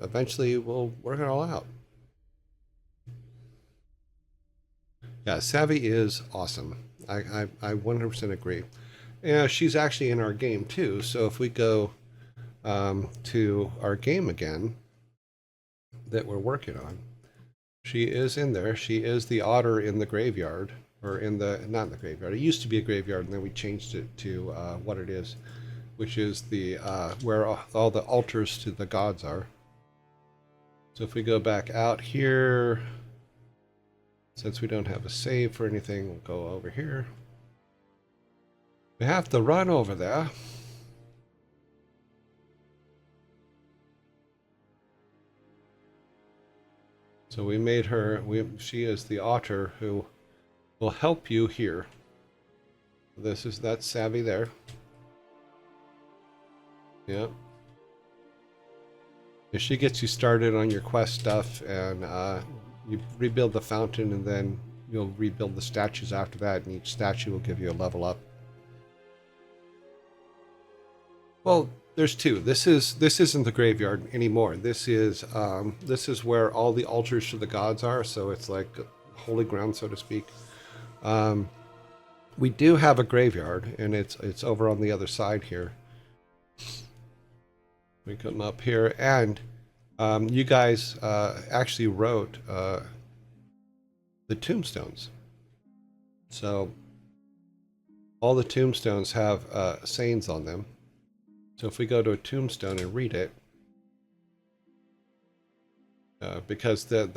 eventually we'll work it all out. Yeah, Savvy is awesome. I 100% agree. Yeah, she's actually in our game too. So if we go to our game again that we're working on, she is in there. She is the otter in the graveyard, or not in the graveyard. It used to be a graveyard, and then we changed it to what it is, which is the where all the altars to the gods are. So if we go back out here, since we don't have a save for anything, we'll go over here. We have to run over there. So we made her, she is the otter who will help you here. That's Savvy there. Yep. If she gets you started on your quest stuff, and you rebuild the fountain, and then you'll rebuild the statues after that, and each statue will give you a level up. Well, there's two. This isn't the graveyard anymore. This is where all the altars to the gods are. So it's like holy ground, so to speak. We do have a graveyard, and it's over on the other side here. We come up here, and you guys actually wrote the tombstones. So all the tombstones have sayings on them. So if we go to a tombstone and read it, because the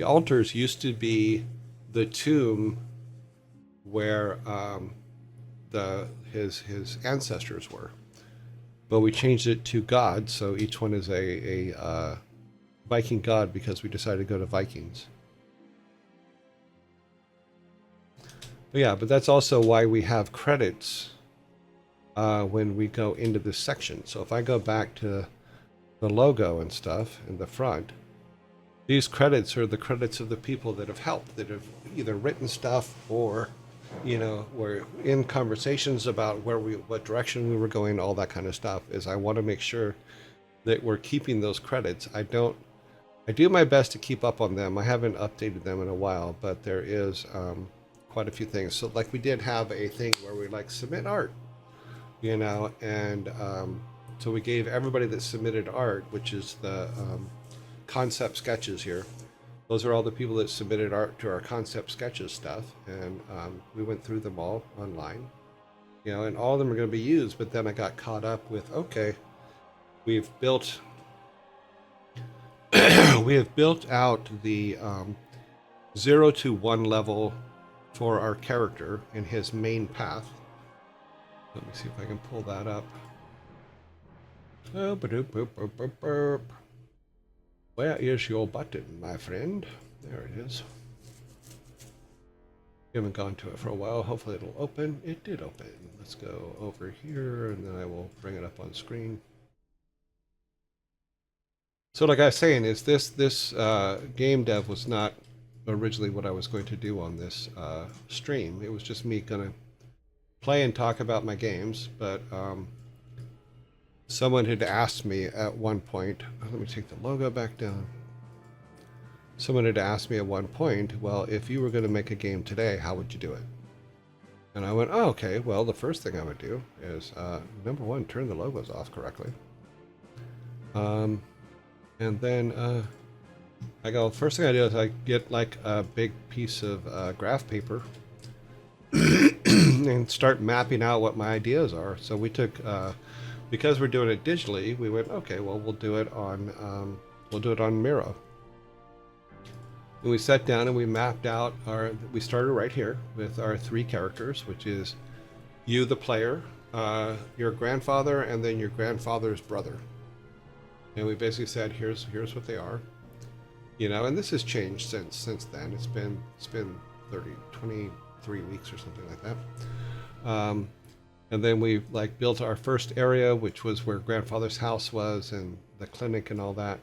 altars used to be the tomb where his ancestors were, but we changed it to God. So each one is a Viking god because we decided to go to Vikings. But yeah, but that's also why we have credits when we go into this section. So if I go back to the logo and stuff in the front, these credits are the credits of the people that have helped, that have either written stuff or, you know, were in conversations about what direction we were going, all that kind of stuff. Is I want to make sure that we're keeping those credits. I do my best to keep up on them. I haven't updated them in a while, but there is quite a few things. So like we did have a thing where we like submit art, you know, and so we gave everybody that submitted art, which is the concept sketches here. Those are all the people that submitted art to our concept sketches stuff, and we went through them all online, you know, and all of them are going to be used. But then I got caught up with, okay, we've built we have built out the 0 to 1 level for our character in his main path. Let me see if I can pull that up. Oh, ba-doop, boop, boop, boop, boop. Where is your button, my friend? There it is. We haven't gone to it for a while. Hopefully it'll open. It did open. Let's go over here, and then I will bring it up on screen. So like I was saying, is this game dev was not originally what I was going to do on this stream. It was just me gonna play and talk about my games, but someone had asked me at one point, let me take the logo back down. Someone had asked me at one point, well, if you were going to make a game today, how would you do it? And I went, oh, okay, well, the first thing I would do is, number one, turn the logos off correctly. And then I go, first thing I do is I get like a big piece of graph paper and start mapping out what my ideas are. So we took, because we're doing it digitally, we went, okay, well, we'll do it on Miro. And we sat down and we mapped out we started right here with our 3 characters, which is you, the player, your grandfather, and then your grandfather's brother. And we basically said, here's what they are, you know, and this has changed since then. It's been 23 weeks or something like that. And then we like built our first area, which was where grandfather's house was and the clinic and all that.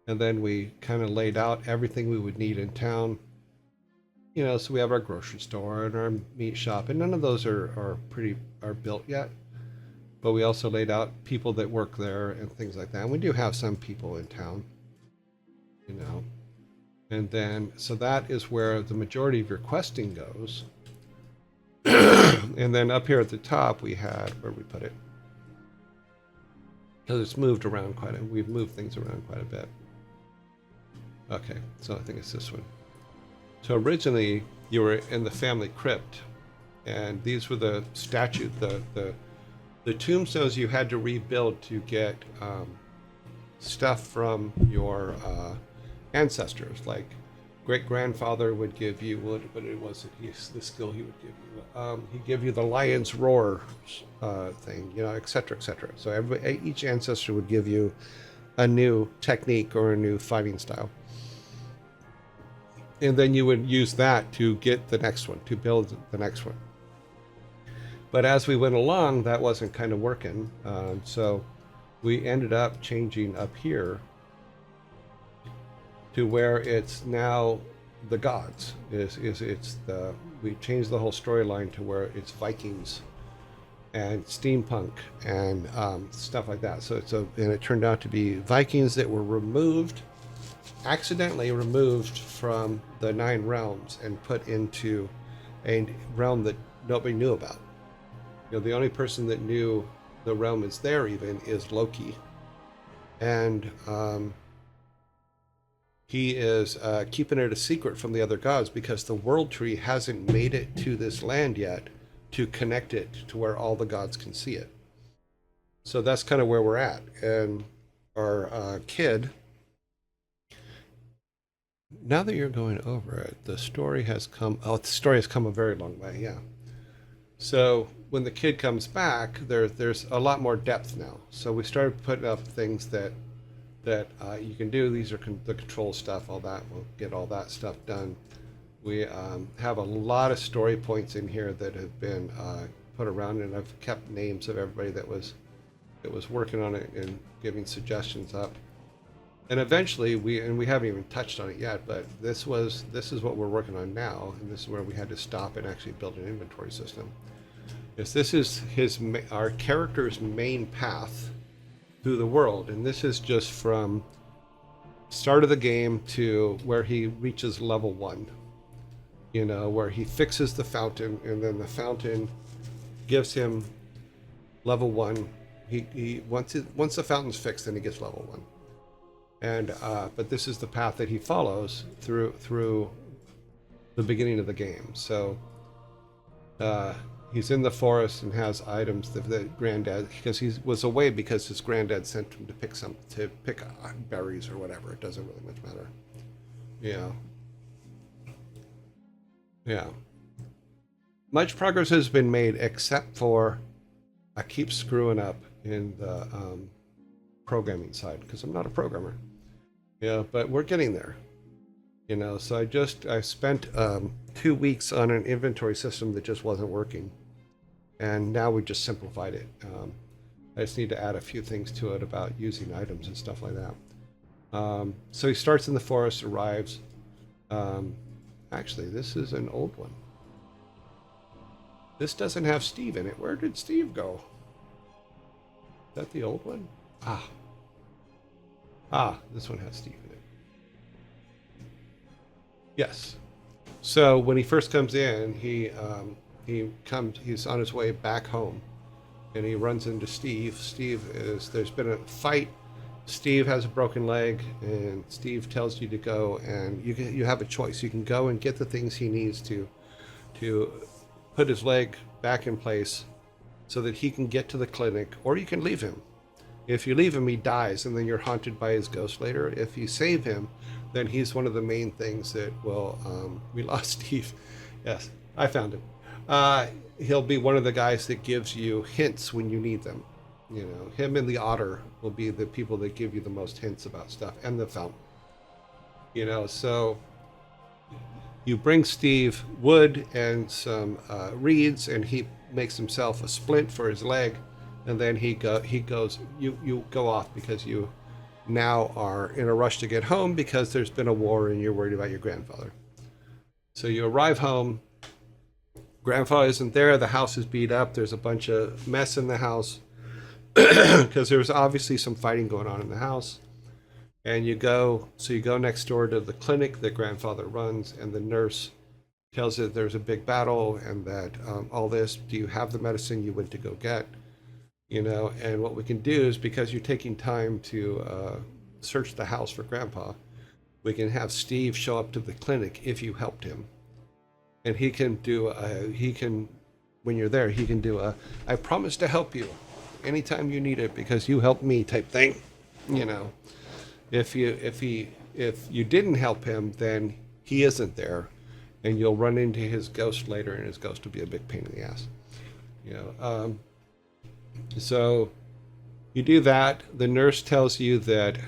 And then we kind of laid out everything we would need in town. You know, so we have our grocery store and our meat shop, and none of those are built yet. But we also laid out people that work there and things like that. And we do have some people in town, you know. And then, so that is where the majority of your questing goes. And then up here at the top, we had, where we put it? Because it's moved around we've moved things around quite a bit. Okay, so I think it's this one. So originally, you were in the family crypt, and these were the the tombstones you had to rebuild to get stuff from your ancestors. Like great grandfather would give you what it was the skill he would give you. He'd give you the lion's roar thing, you know, etc., etc. So each ancestor would give you a new technique or a new fighting style. And then you would use that to get the next one, to build the next one. But as we went along, that wasn't kind of working. So we ended up changing up here to where it's now the gods. We changed the whole storyline to where it's Vikings and steampunk and stuff like that. So and it turned out to be Vikings that were accidentally removed from the 9 realms and put into a realm that nobody knew about. You know, the only person that knew the realm is there even is Loki. And he is keeping it a secret from the other gods because the world tree hasn't made it to this land yet to connect it to where all the gods can see it. So that's kind of where we're at. And our kid, now that you're going over it, the story has come a very long way, yeah. So when the kid comes back, there's a lot more depth now. So we started putting up things that you can do. These are the control stuff, all that. We'll get all that stuff done. We have a lot of story points in here that have been put around, and I've kept names of everybody that was working on it and giving suggestions up. And eventually, we haven't even touched on it yet, but this is what we're working on now, and this is where we had to stop and actually build an inventory system. This is our character's main path through the world, and this is just from start of the game to where he reaches level 1. You know, where he fixes the fountain, and then the fountain gives him level 1. He once the fountain's fixed, then he gets level 1. And but this is the path that he follows through the beginning of the game. So he's in the forest and has items that granddad, because he was away because his granddad sent him to pick berries or whatever. It doesn't really much matter. Yeah. Much progress has been made, except for I keep screwing up in programming side because I'm not a programmer. Yeah, but we're getting there. So I spent 2 weeks on an inventory system that just wasn't working, and now we just simplified it. I just need to add a few things to it about using items and stuff like that. So he starts in the forest, arrives. Actually, this is an old one. This doesn't have Steve in it. Where did Steve go? Is that the old one? This one has Steve in it. Yes. So when he first comes in, he's on his way back home, and he runs into Steve. There's been a fight. Steve has a broken leg, and Steve tells you to go, and you have a choice. You can go and get the things he needs to put his leg back in place so that he can get to the clinic, or you can leave him. If you leave him, he dies, and then you're haunted by his ghost later. If you save him, then he's one of the main things that will... we lost Steve. Yes, I found him. He'll be one of the guys that gives you hints when you need them. Him and the otter will be the people that give you the most hints about stuff, and the fountain. So you bring Steve wood and some reeds, and he makes himself a splint for his leg, and then he goes. You go off because you now are in a rush to get home because there's been a war and you're worried about your grandfather. So you arrive home. Grandfather isn't there. The house is beat up. There's a bunch of mess in the house because there's obviously some fighting going on in the house. And you go next door to the clinic that grandfather runs, and the nurse tells you that there's a big battle and that all this. Do you have the medicine you went to go get? And what we can do is, because you're taking time to search the house for Grandpa, we can have Steve show up to the clinic if you helped him. And he can when you're there, he can do I promise to help you anytime you need it because you helped me type thing. If you didn't help him, then he isn't there, and you'll run into his ghost later, and his ghost will be a big pain in the ass. So you do that. The nurse tells you that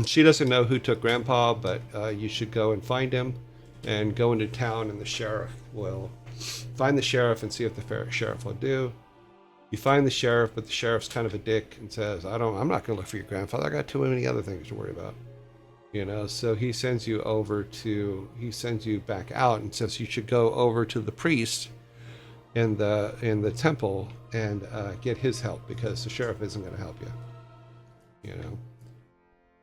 she doesn't know who took Grandpa, but you should go and find him, and go into town, and the sheriff will find the sheriff and see if the sheriff will do. You find the sheriff, but the sheriff's kind of a dick and says, I'm not going to look for your grandfather. I got too many other things to worry about. So he sends you back out and says you should go over to the priest in the temple and get his help because the sheriff isn't going to help you.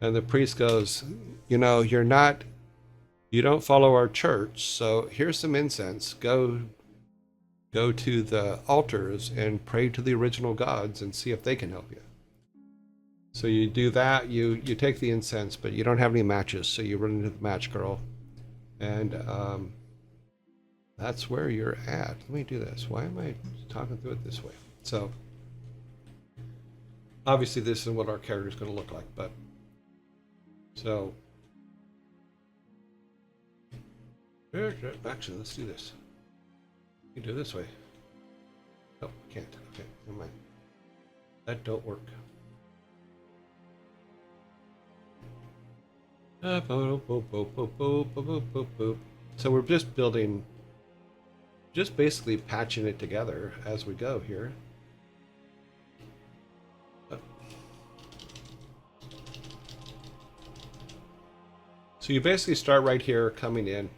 And the priest goes, you don't follow our church, so here's some incense. Go to the altars and pray to the original gods and see if they can help you. So you do that. You take the incense, but you don't have any matches, so you run into the match girl, and that's where you're at. Let me do this. Why am I talking through it this way? So obviously this is what our character is going to look like, but so actually let's do this. You do it this way. Oh, I can't. Okay, never mind. That don't work. So we're just building, just basically patching it together as we go here. So you basically start right here coming in,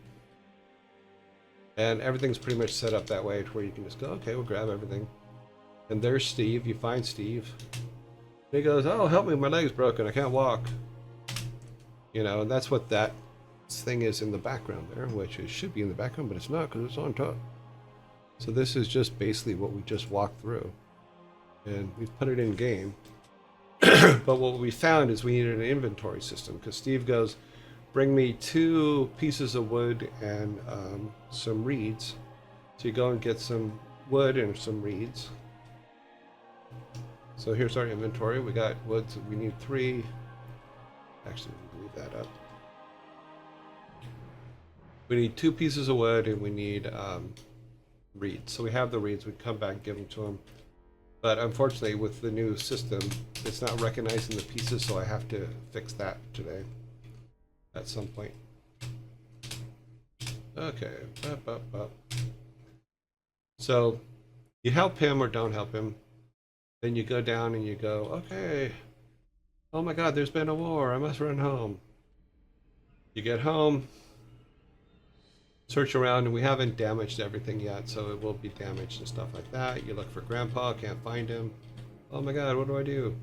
and everything's pretty much set up that way to where you can just go, okay, we'll grab everything. And there's Steve. You find Steve. And he goes, oh, help me, my leg's broken, I can't walk. And that's what that thing is in the background there, which it should be in the background, but it's not because it's on top. So this is just basically what we just walked through. And we've put it in game. But what we found is we needed an inventory system because Steve goes, bring me 2 pieces of wood and some reeds. So you go and get some wood and some reeds. So here's our inventory. We got wood, so we need 3. Actually, we'll leave that up. We need 2 pieces of wood and we need reeds. So we have the reeds. We come back and give them to him. But unfortunately, with the new system, it's not recognizing the pieces, so I have to fix that today at some point. Okay. So you help him or don't help him. Then you go down and you go, okay, oh my God, there's been a war. I must run home. You get home, search around, and we haven't damaged everything yet, so it will be damaged and stuff like that. You look for Grandpa, can't find him. Oh my God, what do I do?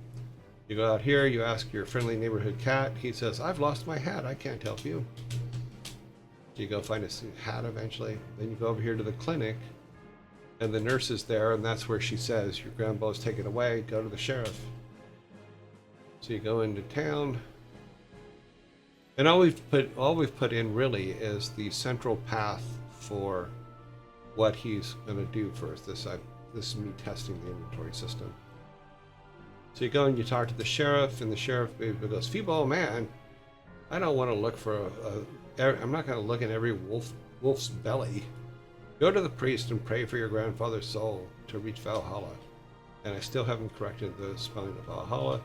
You go out here, you ask your friendly neighborhood cat. He says, I've lost my hat. I can't help you. You go find a hat eventually. Then you go over here to the clinic, and the nurse is there, and that's where she says, your grandpa's taken away, go to the sheriff. So you go into town, and all we've put in really is the central path for what he's going to do first. This is me testing the inventory system. So you go and you talk to the sheriff, and the sheriff goes, feeble old man, I don't want to look for I'm not going to look in every wolf's belly. Go to the priest and pray for your grandfather's soul to reach Valhalla. And I still haven't corrected the spelling of Valhalla.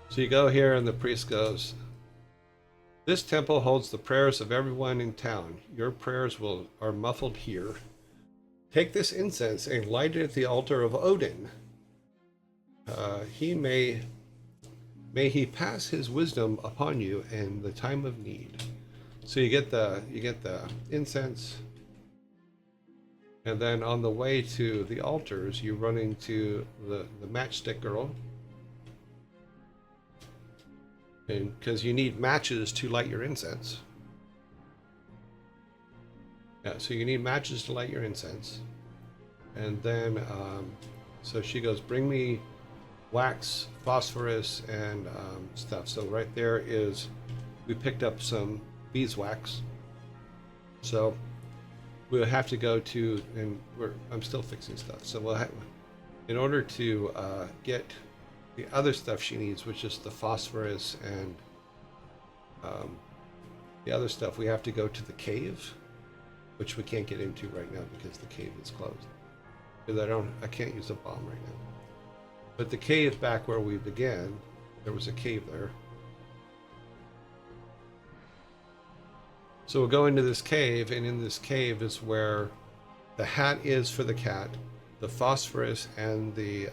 So you go here and the priest goes, this temple holds the prayers of everyone in town. Your prayers are muffled here. Take this incense and light it at the altar of Odin. May he pass his wisdom upon you in the time of need. So you get the incense, and then on the way to the altars, you run into the matchstick girl, and because you need matches to light your incense. Yeah, so you need matches to light your incense, and then so she goes, bring me wax, phosphorus, and stuff. So right there is, we picked up some beeswax. So we'll have to go to, and I'm still fixing stuff. So we'll have, in order to get the other stuff she needs, which is the phosphorus and the other stuff, we have to go to the cave, which we can't get into right now because the cave is closed. Because I can't use a bomb right now. But the cave back where we began, there was a cave there. So we'll go into this cave, and in this cave is where the hat is for the cat, the phosphorus and the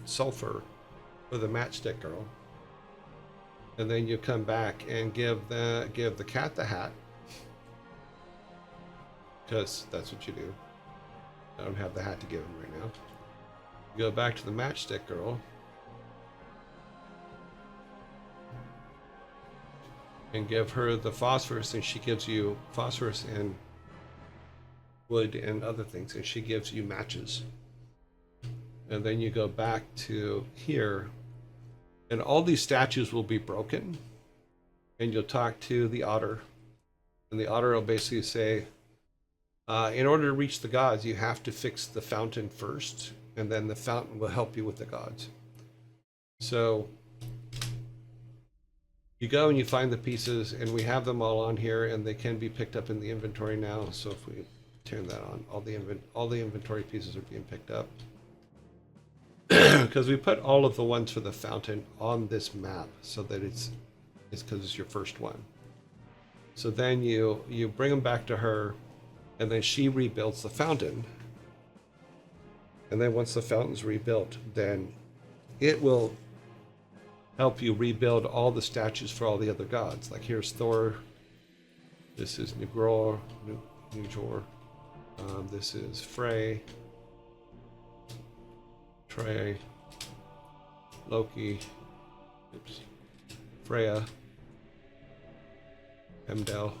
sulfur for the matchstick girl. And then you come back and give the cat the hat, because that's what you do. I don't have the hat to give him right now. You go back to the matchstick girl and give her the phosphorus, and she gives you phosphorus and wood and other things, and she gives you matches. And then you go back to here, and all these statues will be broken, and you'll talk to the otter, and the otter will basically say, in order to reach the gods, you have to fix the fountain first, and then the fountain will help you with the gods. So you go and you find the pieces, and we have them all on here, and they can be picked up in the inventory now. So if we turn that on, all the inventory pieces are being picked up. Because we put all of the ones for the fountain on this map, so that it's because it's your first one. So then you bring them back to her, and then she rebuilds the fountain. And then once the fountain's rebuilt, then it will help you rebuild all the statues for all the other gods. Like here's Thor. This is Njord. This is Frey. Trey. Loki. Oops. Freya. Heimdall.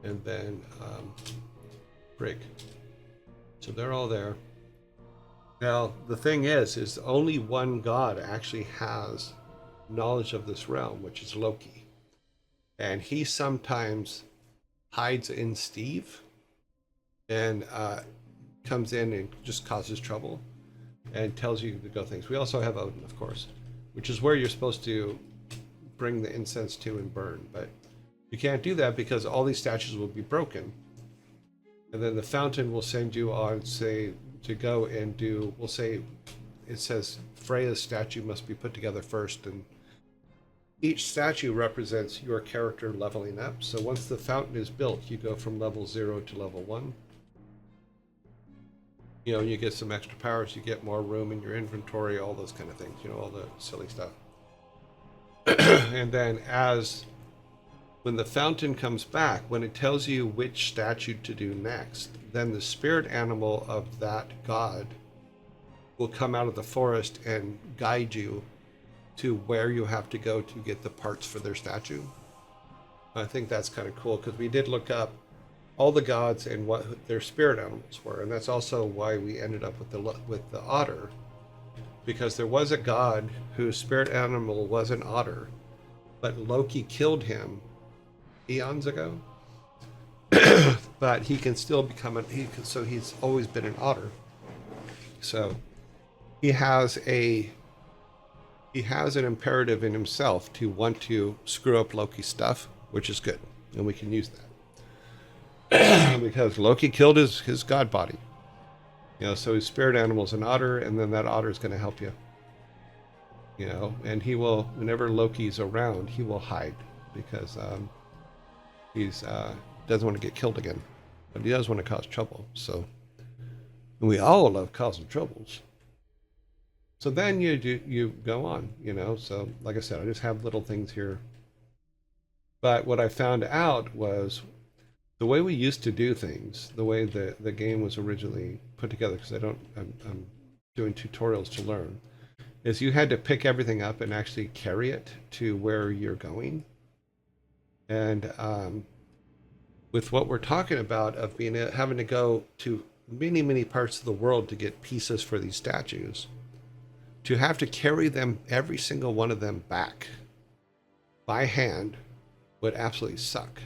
And then Frigg. So they're all there. Now, the thing is only one god actually has knowledge of this realm, which is Loki. And he sometimes hides in Steve and comes in and just causes trouble and tells you to go things. We also have Odin, of course, which is where you're supposed to bring the incense to and burn. But you can't do that because all these statues will be broken. And then the fountain will send you on, say, to go and do, we'll say, it says Freya's statue must be put together first, and each statue represents your character leveling up. So once the fountain is built, you go from level 0 to level 1. You know, you get some extra powers, you get more room in your inventory, all those kind of things, you know, all the silly stuff. And then when the fountain comes back, when it tells you which statue to do next, then the spirit animal of that god will come out of the forest and guide you to where you have to go to get the parts for their statue. I think that's kind of cool, because we did look up all the gods and what their spirit animals were, and that's also why we ended up with the otter, because there was a god whose spirit animal was an otter, but Loki killed him eons ago. But he can still become so he's always been an otter. So he has an imperative in himself to want to screw up Loki's stuff, which is good, and we can use that. Because Loki killed his god body. You know, so his spirit animal is an otter, and then that otter is going to help you. You know, and he will, whenever Loki's around, he will hide, because he's doesn't want to get killed again, but he does want to cause trouble. So, and we all love causing troubles. So then you go on, you know. So like I said, I just have little things here. But what I found out was the way we used to do things, the way the game was originally put together, because I'm doing tutorials to learn, is you had to pick everything up and actually carry it to where you're going. And with what we're talking about of having to go to many parts of the world to get pieces for these statues, to have to carry them, every single one of them, back by hand would absolutely suck.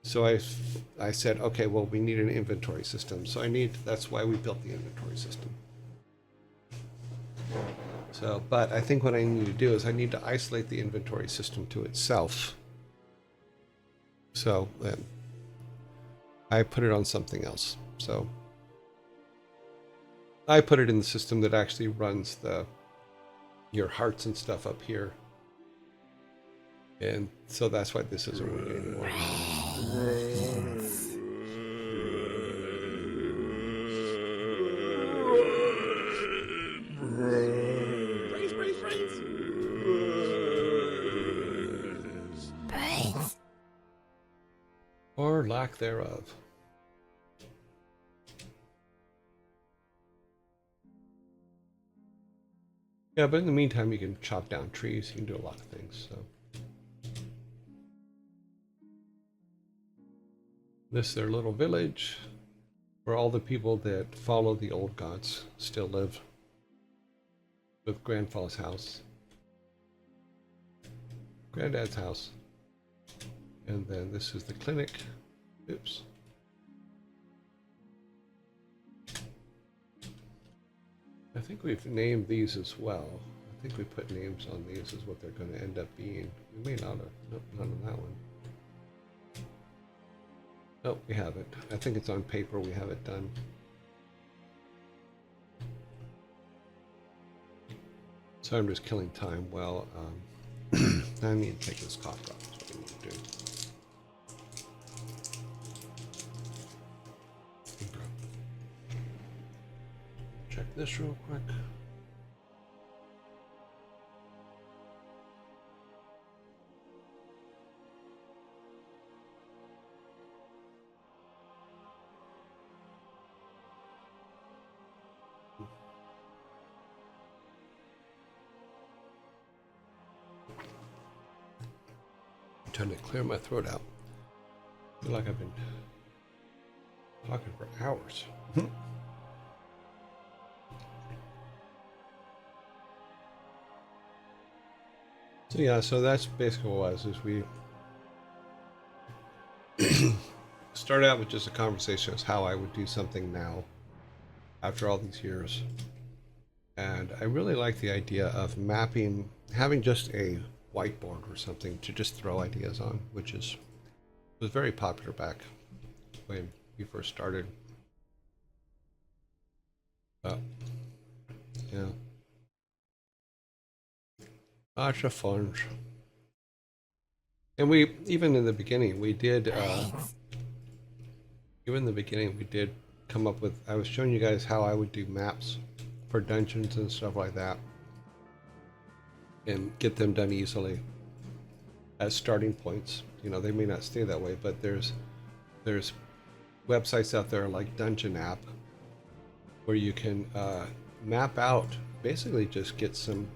So I said, okay, well, we need an inventory system. So that's why we built the inventory system. So, but I think what I need to do is I need to isolate the inventory system to itself. So I put it on something else. So I put it in the system that actually runs your hearts and stuff up here. And so that's why this isn't working anymore. Or lack thereof. Yeah, but in the meantime, you can chop down trees. You can do a lot of things. So this is their little village, where all the people that follow the old gods still live. With Grandpa's house, Granddad's house, and then this is the clinic. Oops. I think we've named these as well. I think we put names on these as what they're going to end up being. We may not have. Nope, not on that one. Nope, we haven't. I think it's on paper. We have it done. So I'm just killing time. Well, I need to take this copper off. That's what I need to do. Check this real quick. I'm trying to clear my throat out. I feel like I've been talking for hours. So yeah, so that's basically what it was, is we started out with just a conversation as how I would do something now after all these years. And I really like the idea of mapping, having just a whiteboard or something to just throw ideas on, which was very popular back when we first started. Yeah. Lots of fun. And we, even in the beginning, we did, even in the beginning, we did come up with, I was showing you guys how I would do maps for dungeons and stuff like that. And get them done easily as starting points. You know, they may not stay that way, but there's websites out there like Dungeon App where you can map out, basically just get some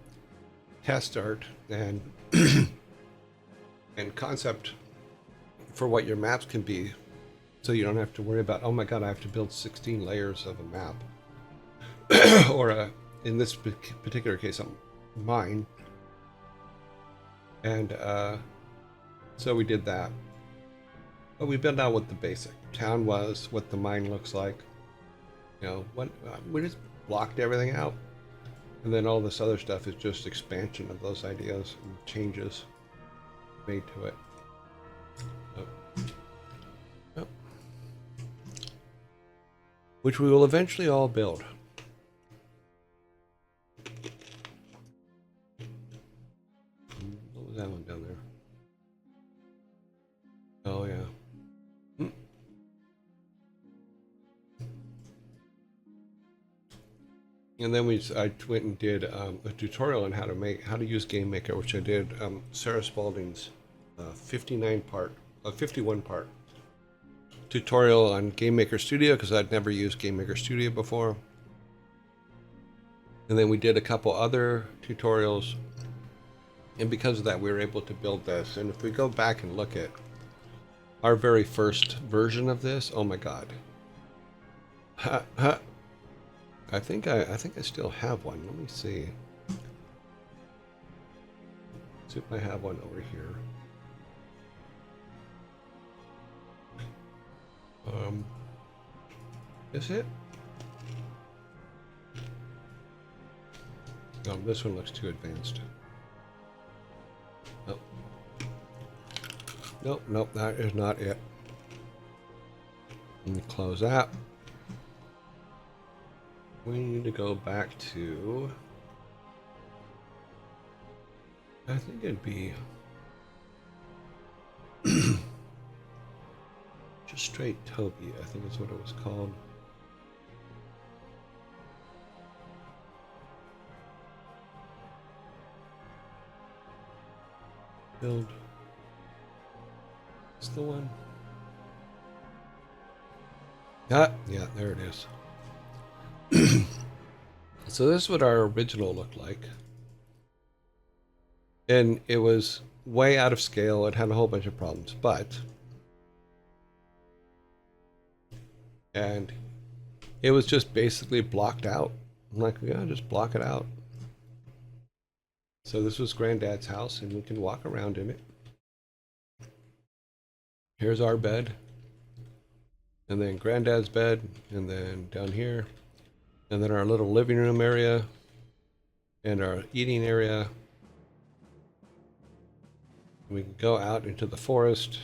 test art and and concept for what your maps can be, so you don't have to worry about, oh my god, I have to build 16 layers of a map or in this particular case, mine. And so we did that. But we built out what the basic town was, what the mine looks like. You know, what we just blocked everything out. And then all this other stuff is just expansion of those ideas and changes made to it. Oh. Which we will eventually all build. What was that one down there? Oh yeah. And then I went and did a tutorial on how to use Game Maker, which I did. Sarah Spalding's 51 part tutorial on Game Maker Studio, because I'd never used Game Maker Studio before. And then we did a couple other tutorials, and because of that, we were able to build this. And if we go back and look at our very first version of this, oh my god. I think I still have one. Let me see. See if I have one over here. Is it? No, this one looks too advanced. Nope. Nope, that is not it. Let me close that. We need to go back to, I think it'd be just straight Toby, I think is what it was called. Build. It's the one. Ah, yeah, there it is. So this is what our original looked like. And it was way out of scale. It had a whole bunch of problems, and it was just basically blocked out. I'm like, yeah, just block it out. So this was Granddad's house, and we can walk around in it. Here's our bed. And then Granddad's bed, and then down here. And then our little living room area and our eating area. We can go out into the forest.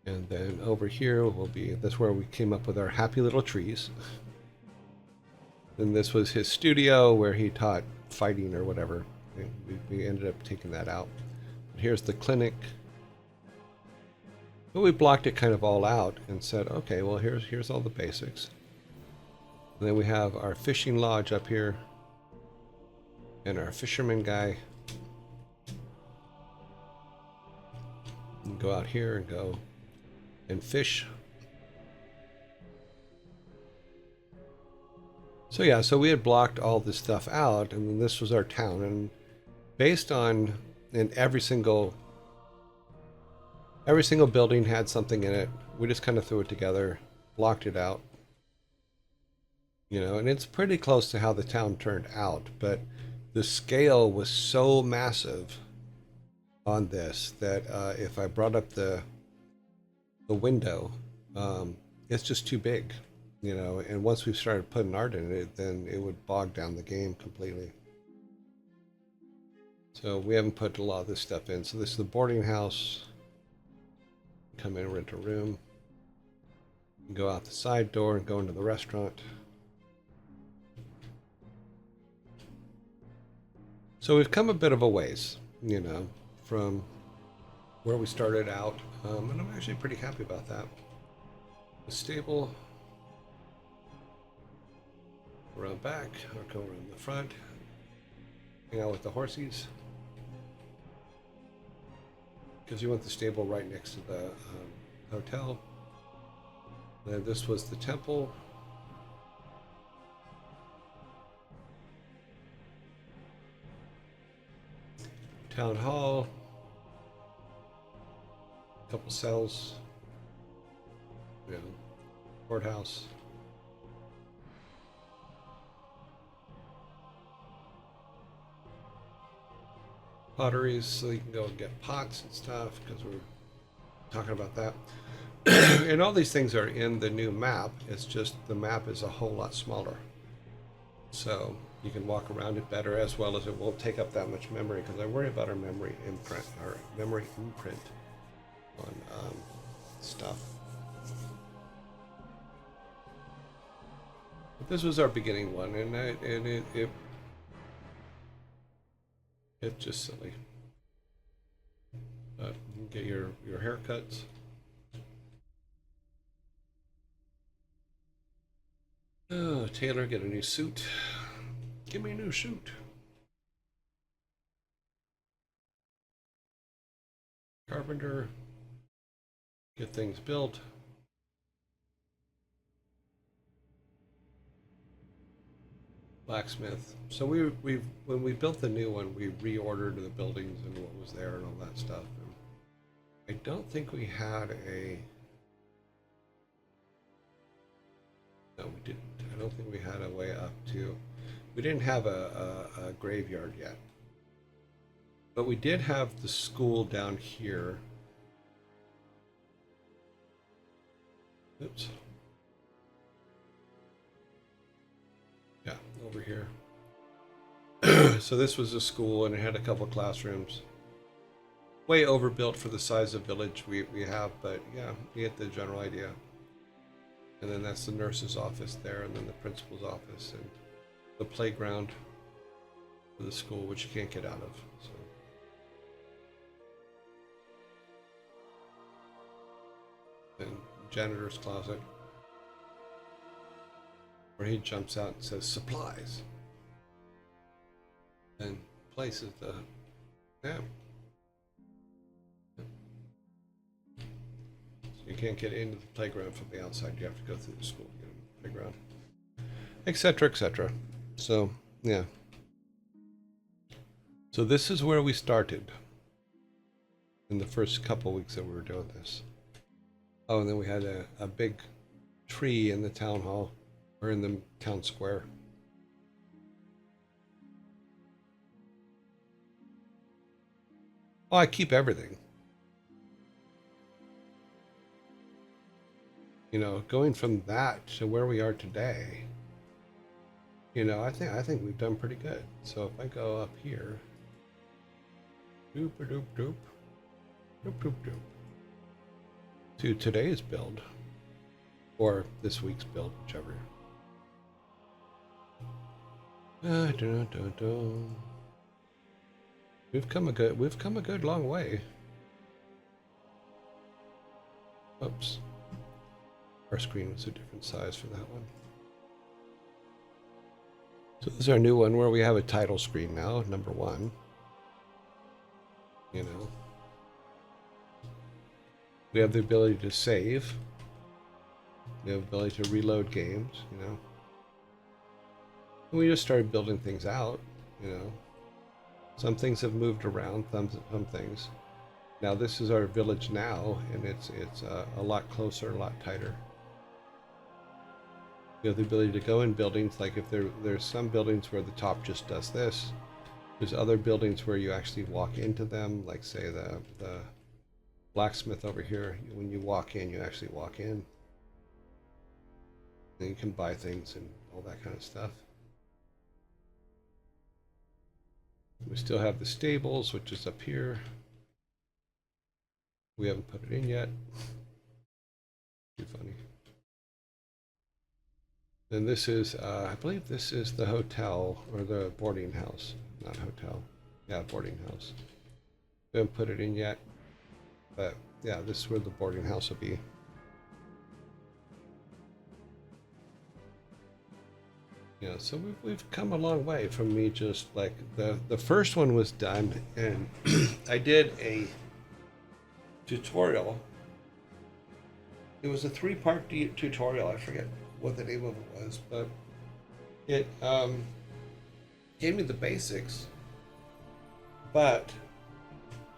And then over here will be, that's where we came up with our happy little trees. Then this was his studio where he taught fighting or whatever. We ended up taking that out. Here's the clinic. But we blocked it kind of all out and said, okay, well here's all the basics. And then we have our fishing lodge up here and our fisherman guy. And go out here and go and fish. So yeah, so we had blocked all this stuff out, and then this was our town. And based on, and every single building had something in it. We just kind of threw it together, blocked it out. You know, and it's pretty close to how the town turned out, but the scale was so massive on this that if I brought up the window, it's just too big, you know, and once we started putting art in it, then it would bog down the game completely. So we haven't put a lot of this stuff in. So this is the boarding house. Come in, rent a room. You can go out the side door and go into the restaurant. So we've come a bit of a ways, you know, from where we started out, and I'm actually pretty happy about that. The stable, around back, or go around the front, hang out with the horsies, because you want the stable right next to the hotel. Then this was the temple. Town hall. A couple cells. You know, courthouse. Potteries, so you can go and get pots and stuff, because we're talking about that. And all these things are in the new map. It's just the map is a whole lot smaller. So you can walk around it better, as well as it won't take up that much memory, because I worry about our memory imprint on stuff. But this was our beginning one, and it's just silly. But you can get your haircuts. Oh, Taylor, get a new suit. Give me a new suit. Carpenter, get things built. Blacksmith. So when we built the new one, we reordered the buildings and what was there and all that stuff. And I don't think we had a. No, we didn't. I don't think we had a way up to. We didn't have a graveyard yet. But we did have the school down here. Oops. Yeah, over here. So this was a school, and it had a couple classrooms. Way overbuilt for the size of village we have, but yeah, you get the general idea. And then that's the nurse's office there, and then the principal's office, and the playground for the school, which you can't get out of. So. And janitor's closet, where he jumps out and says supplies, and places the So you can't get into the playground from the outside. You have to go through the school to get into the playground, etc., etc. So yeah. So this is where we started in the first couple weeks that we were doing this. Oh, and then we had a big tree in the town hall, or in the town square. Well, I keep everything. You know, going from that to where we are today, you know, I think we've done pretty good. So if I go up here, doop doop doop, doop doop doop, to today's build, or this week's build, whichever. We've come a good long way. Oops. Our screen was a different size for that one. So this is our new one, where we have a title screen now, number 1. You know. We have the ability to save. We have the ability to reload games, you know. And we just started building things out, you know. Some things have moved around, some things. Now this is our village now, and it's a lot closer, a lot tighter. You have the ability to go in buildings, like if there's some buildings where the top just does this. There's other buildings where you actually walk into them, like say the blacksmith over here. When you walk in, you actually walk in. And you can buy things and all that kind of stuff. We still have the stables, which is up here. We haven't put it in yet. Too funny. And this is, I believe this is the hotel or the boarding house. Not hotel. Yeah, boarding house. Haven't put it in yet. But yeah, this is where the boarding house will be. Yeah, so we've come a long way from me just like the first one was done and I did a tutorial. It was a 3-part tutorial. I forget what the name of it was, but it gave me the basics, but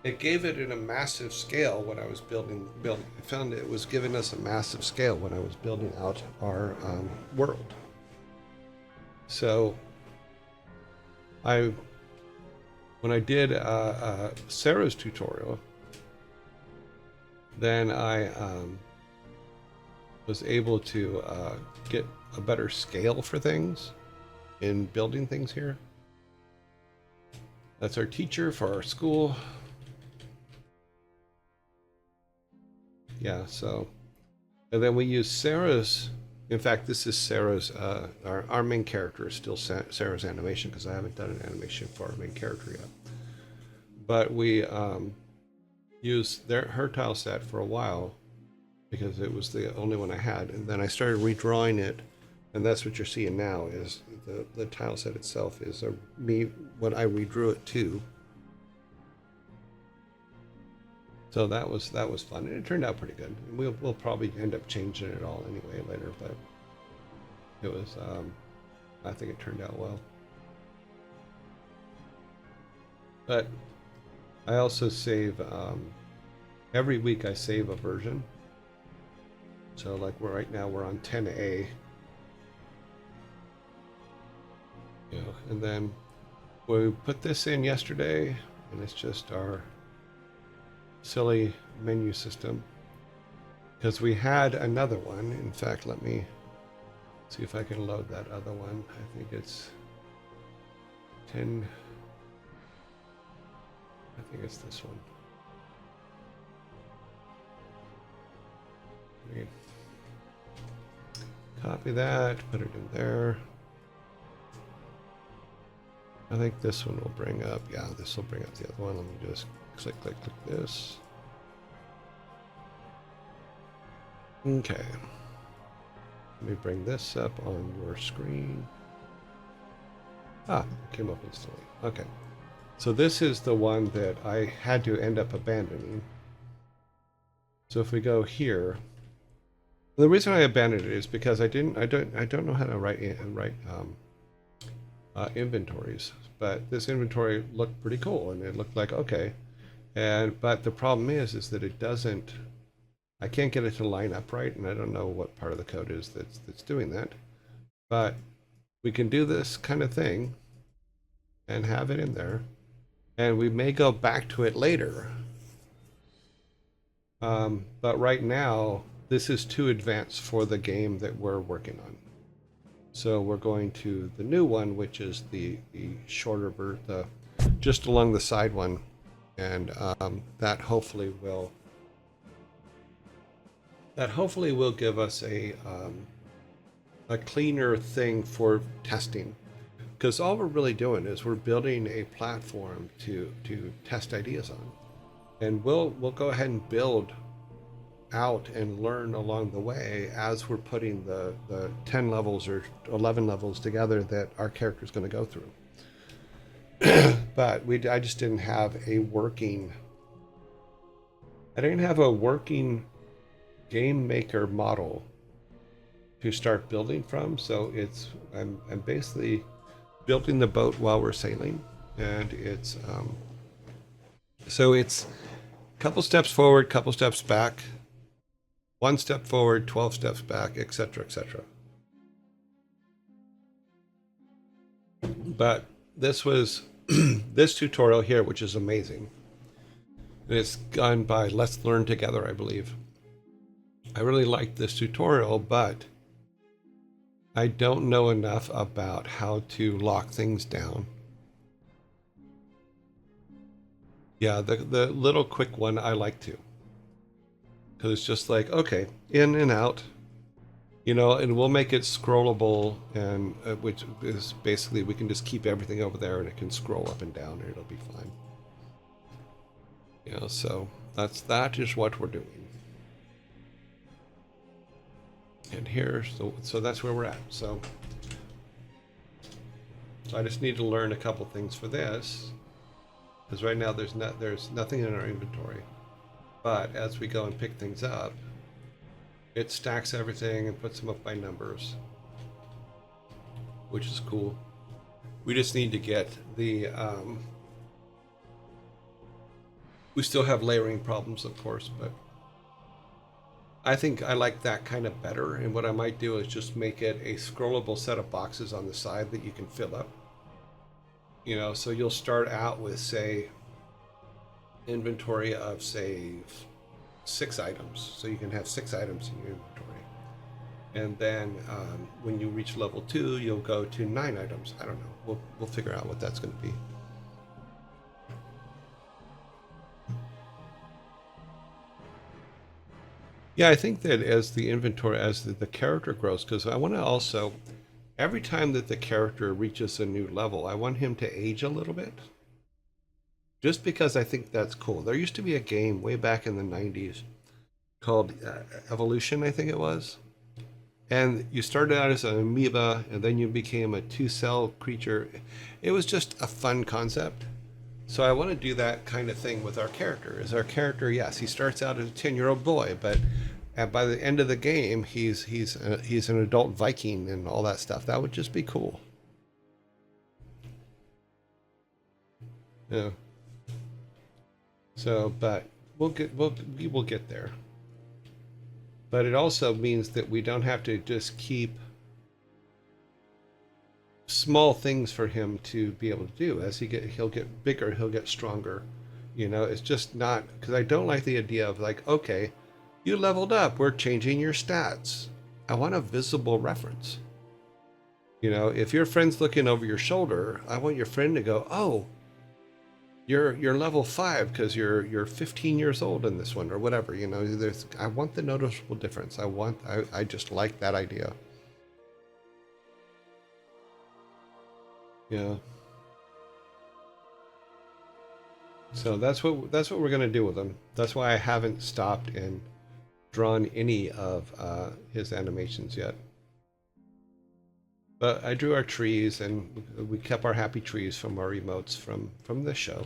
it gave it in a massive scale when I was building. I found it was giving us a massive scale when I was building out our world. So when I did Sarah's tutorial, then I was able to get a better scale for things in building things here. That's our teacher for our school. Yeah, so, and then we use Sarah's. In fact, this is Sarah's, our main character is still Sarah's animation because I haven't done an animation for our main character yet. But we used her tile set for a while because it was the only one I had. And then I started redrawing it, and that's what you're seeing now is the tile set itself is what I redrew it to. So that was fun, and it turned out pretty good. And we'll probably end up changing it all anyway later, but it was I think it turned out well. But I also save every week. I save a version. So like right now we're on 10A. You know, and then we put this in yesterday, and it's just our silly menu system because we had another one. In fact, let me see if I can load that other one. I think it's 10. I think it's this one. Let me copy that, put it in there. I think this one will bring up, yeah, this will bring up the other one. Let me just click this. Okay. Let me bring this up on your screen. Ah, it came up instantly. Okay. So this is the one that I had to end up abandoning. So if we go here, the reason I abandoned it is because I don't know how to write inventories, but this inventory looked pretty cool and it looked like okay. But the problem is that it doesn't, I can't get it to line up right, and I don't know what part of the code is that's doing that. But we can do this kind of thing and have it in there, and we may go back to it later. But right now, this is too advanced for the game that we're working on. So we're going to the new one, which is the shorter the just along the side one, and that hopefully will give us a cleaner thing for testing, because all we're really doing is we're building a platform to test ideas on, and we'll go ahead and build out and learn along the way as we're putting the 10 levels or 11 levels together that our character is going to go through. But I just didn't have a working game maker model to start building from. So I'm basically building the boat while we're sailing, and it's so it's a couple steps forward, couple steps back, 1 step forward, 12 steps back, etc., etc. But this was this tutorial here, which is amazing. And it's done by Let's Learn Together, I believe. I really liked this tutorial, but I don't know enough about how to lock things down. Yeah, the little quick one I like to. Because it's just like, okay, in and out. And we'll make it scrollable, and which is basically we can just keep everything over there, and it can scroll up and down, and it'll be fine. So that is what we're doing. And here, so that's where we're at. So I just need to learn a couple things for this, because right now there's nothing in our inventory. But as we go and pick things up, it stacks everything and puts them up by numbers, which is cool. We just need to get the we still have layering problems, of course, but I think I like that kind of better. And what I might do is just make it a scrollable set of boxes on the side that you can fill up. So you'll start out with, say, inventory of, say, 6 items. So you can have 6 items in your inventory. And then when you reach level 2, you'll go to 9 items. I don't know. We'll figure out what that's going to be. Yeah, I think that as the inventory, as the character grows, because I want to also, every time that the character reaches a new level, I want him to age a little bit. Just because I think that's cool. There used to be a game way back in the 90s called Evolution, I think it was. And you started out as an amoeba, and then you became a 2-cell creature. It was just a fun concept. So I want to do that kind of thing with our character. As our character, yes, he starts out as a 10-year-old boy, but by the end of the game, he's an adult Viking and all that stuff. That would just be cool. Yeah. So, but we will get there. But it also means that we don't have to just keep small things for him to be able to do. As he'll get bigger, he'll get stronger. It's just not, because I don't like the idea of like, okay, you leveled up, we're changing your stats. I want a visible reference. If your friend's looking over your shoulder, I want your friend to go, oh, you're level 5 because you're 15 years old in this one, or whatever. I want the noticeable difference. I just like that idea. Yeah. So that's what we're gonna do with him. That's why I haven't stopped and drawn any of his animations yet. But I drew our trees, and we kept our happy trees from our emotes from this show,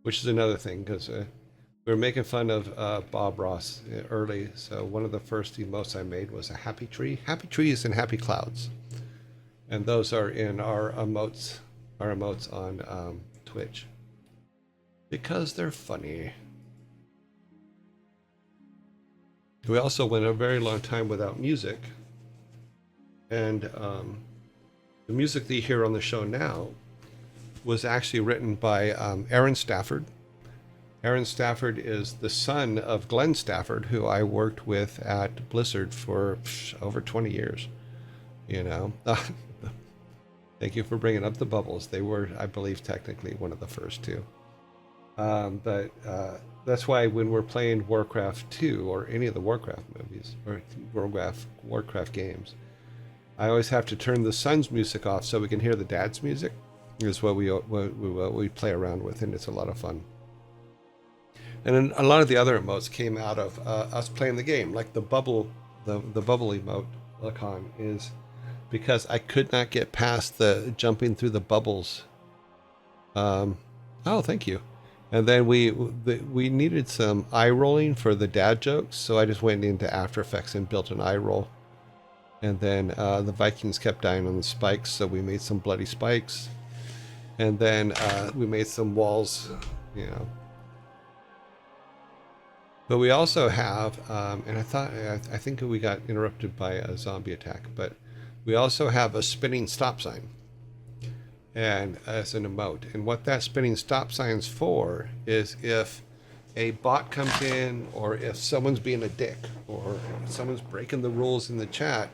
which is another thing, because we were making fun of Bob Ross early. So one of the first emotes I made was a happy trees and happy clouds. And those are in our emotes on Twitch, because they're funny. We also went a very long time without music, and the music that you hear on the show now was actually written by Aaron Stafford. Aaron Stafford is the son of Glenn Stafford, who I worked with at Blizzard for over 20 years. Thank you for bringing up the bubbles. They were, I believe, technically one of the first two. But that's why when we're playing Warcraft 2 or any of the Warcraft movies or Warcraft games, I always have to turn the son's music off so we can hear the dad's music. Is what we play around with, and it's a lot of fun. And then a lot of the other emotes came out of us playing the game, like the bubble emote icon is because I could not get past the jumping through the bubbles. Oh, thank you. And then we needed some eye rolling for the dad jokes, so I just went into After Effects and built an eye roll. And then the Vikings kept dying on the spikes, so we made some bloody spikes. And then we made some walls, But we also have, and I think we got interrupted by a zombie attack, but we also have a spinning stop sign, and as an emote. And what that spinning stop sign's for is if a bot comes in, or if someone's being a dick, or someone's breaking the rules in the chat,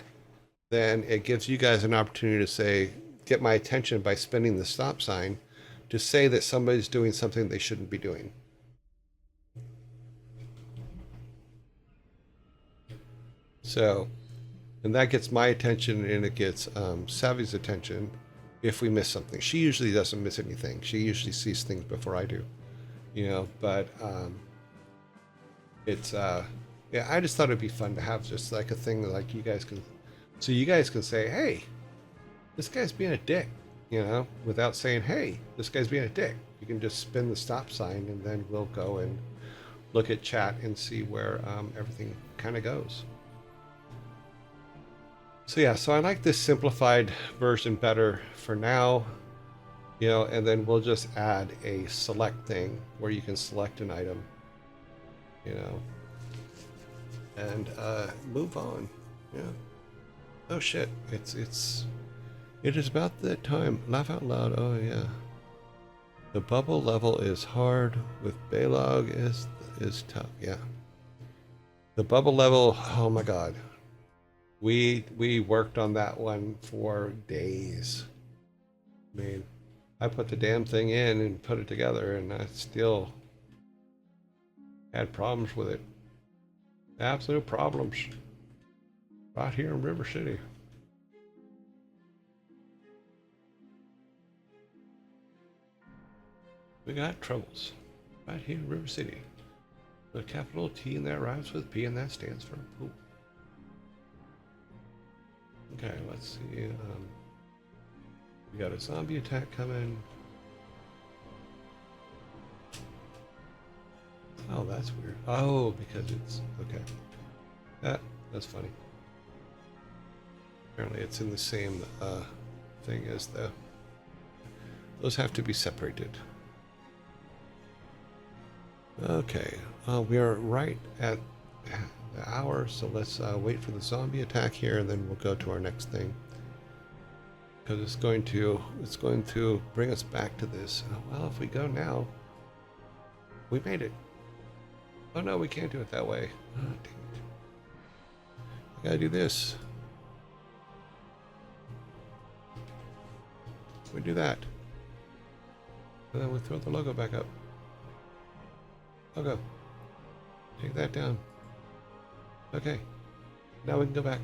then it gives you guys an opportunity to say, get my attention by spinning the stop sign, to say that somebody's doing something they shouldn't be doing. So And that gets my attention, and it gets Savvy's attention if we miss something. She usually doesn't miss anything. She usually sees things before I do, you know. But it's yeah, I just thought it'd be fun to have just like a thing that, like, you guys can, so you guys can say, hey, this guy's being a dick, you know, without saying, hey, this guy's being a dick. You can just spin the stop sign, and then we'll go and look at chat and see where everything kind of goes. So yeah, so I like this simplified version better for now, you know, and then we'll just add a select thing where you can select an item, you know, and move on. Yeah. Oh shit, it is about that time. Laugh out loud. Oh yeah. The bubble level is hard with Balog is tough. Yeah. The bubble level, oh my god. We worked on that one for days. I mean, I put the damn thing in and put it together, and I still had problems with it. Absolute problems. Right here in River City. We got troubles. Right here in River City. With a capital T, and that rhymes with P, and that stands for pool. Okay, let's see. We got a zombie attack coming. Oh, that's weird. Oh, because it's okay. That's funny. Apparently, it's in the same thing as the. Those have to be separated. Okay, we are right at the hour, so let's wait for the zombie attack here, and then we'll go to our next thing, because it's going to bring us back to this. Well, if we go now, we made it. Oh no, we can't do it that way. Oh, dang it. I gotta do this. We do that, and then we throw the logo back up. Logo. Take that down. Okay. Now we can go back.